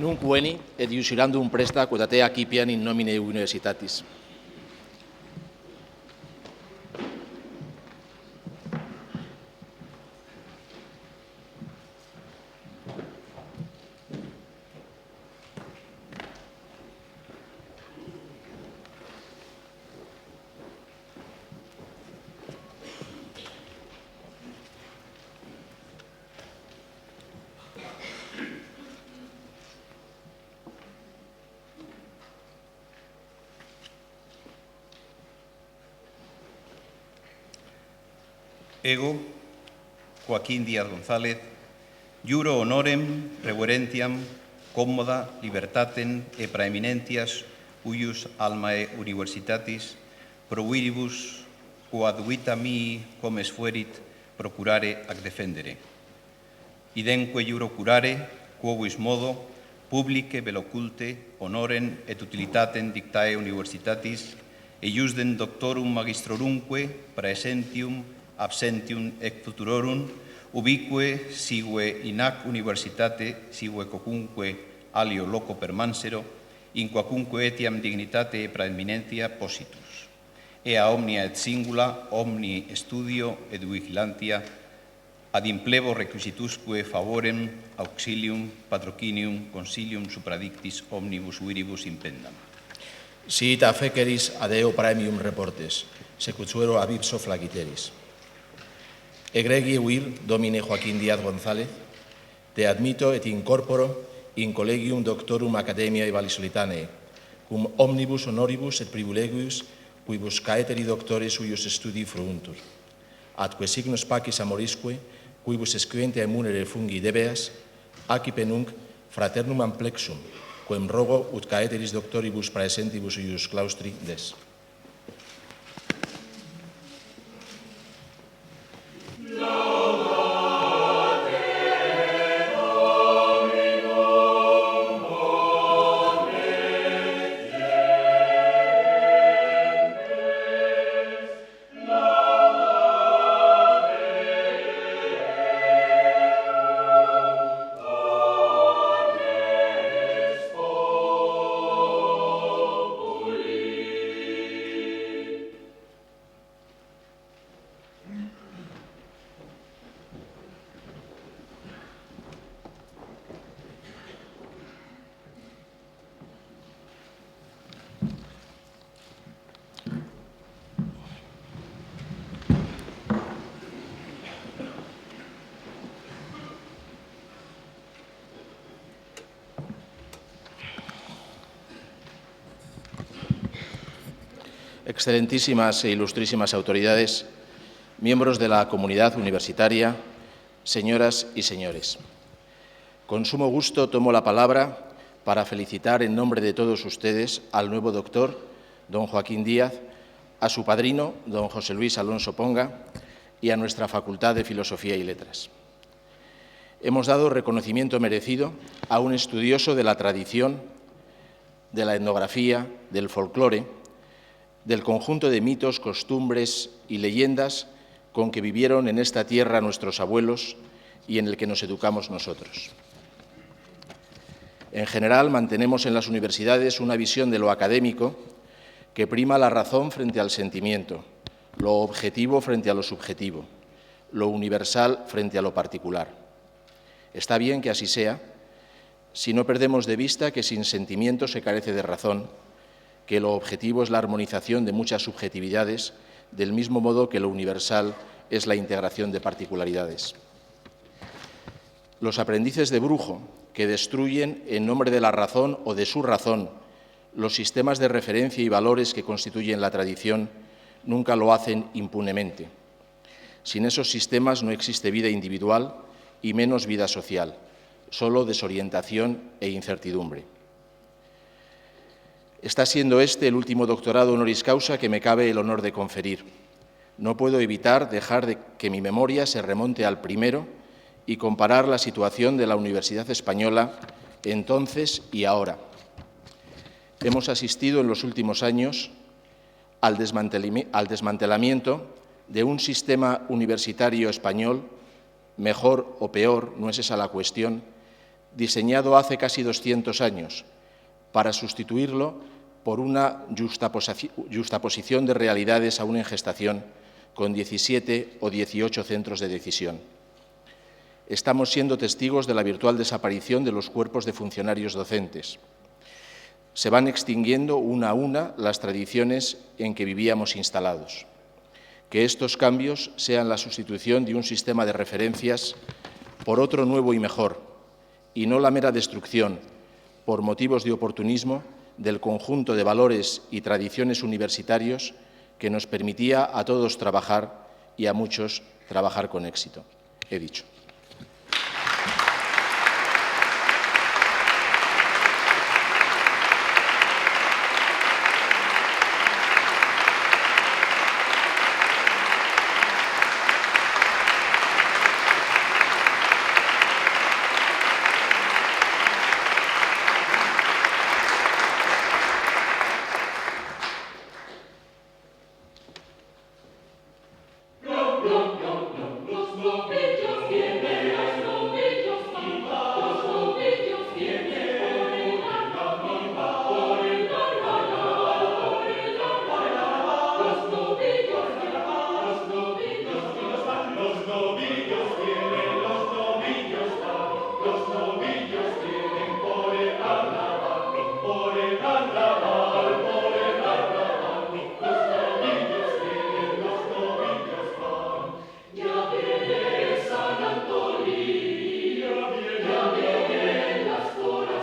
Nunc veni et iusurandum presta quod a te accipiam in nomine universitatis. Ego, Joaquín Díaz González, juro honorem, reverentiam, commoda, libertatem e praeminentias huius almae universitatis, proviribus, quod vita mihi comes fuerit, procurare ac defendere. Idenque juro curare, quovis modo, publice veloculte, honorem et utilitatem dictae universitatis, e iusdem doctorum magistrorumque, praesentium, absentium ec futurorum, ubique sigue in ac universitate, sigue quocunque alio loco permansero, in quacunque etiam dignitate e praeminentia positus. Ea omnia et singula, omni studio et vigilantia, ad implevo requisitusque favorem, auxilium, patrocinium, consilium supradictis omnibus viribus impendam. Si ita feceris adeo praemium reportes, secutuero ab ipso flagiteris. Egregi huir, Domine Joaquín Díaz González, te admito et incorporo in collegium doctorum academiae Vallisolitanae, cum omnibus honoribus et privilegius quibus caeteri doctores huius studi fruuntur. Atque signos pacis amorisque, quibus esquiente emunere fungi debeas, accipe nunc fraternum amplexum, quem rogo ut caeteris doctoribus praesentibus huius claustri des. excelentísimas e ilustrísimas autoridades, miembros de la comunidad universitaria, señoras y señores. Con sumo gusto tomo la palabra para felicitar en nombre de todos ustedes al nuevo doctor, don Joaquín Díaz, a su padrino, don José Luis Alonso Ponga, y a nuestra Facultad de Filosofía y Letras. Hemos dado reconocimiento merecido a un estudioso de la tradición, de la etnografía, del folclore, del conjunto de mitos, costumbres y leyendas con que vivieron en esta tierra nuestros abuelos y en el que nos educamos nosotros. En general, mantenemos en las universidades una visión de lo académico que prima la razón frente al sentimiento, lo objetivo frente a lo subjetivo, lo universal frente a lo particular. Está bien que así sea, si no perdemos de vista que sin sentimiento se carece de razón, que lo objetivo es la armonización de muchas subjetividades, del mismo modo que lo universal es la integración de particularidades. Los aprendices de brujo, que destruyen en nombre de la razón o de su razón los sistemas de referencia y valores que constituyen la tradición, nunca lo hacen impunemente. Sin esos sistemas no existe vida individual y menos vida social, solo desorientación e incertidumbre. Está siendo este el último doctorado honoris causa que me cabe el honor de conferir. No puedo evitar dejar que mi memoria se remonte al primero y comparar la situación de la Universidad Española entonces y ahora. Hemos asistido en los últimos años al desmantelamiento de un sistema universitario español, mejor o peor, no es esa la cuestión, diseñado hace casi 200 años, para sustituirlo por una justaposición de realidades aún en gestación, con 17 o 18 centros de decisión. Estamos siendo testigos de la virtual desaparición de los cuerpos de funcionarios docentes. Se van extinguiendo una a una las tradiciones en que vivíamos instalados. Que estos cambios sean la sustitución de un sistema de referencias por otro nuevo y mejor, y no la mera destrucción, por motivos de oportunismo, del conjunto de valores y tradiciones universitarios que nos permitía a todos trabajar y a muchos trabajar con éxito. He dicho. Santo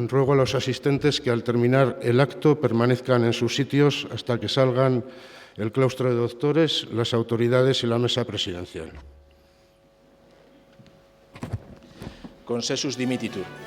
Ruego a los asistentes que al terminar el acto permanezcan en sus sitios hasta que salgan el claustro de doctores, las autoridades y la mesa presidencial. Consensus dimititur.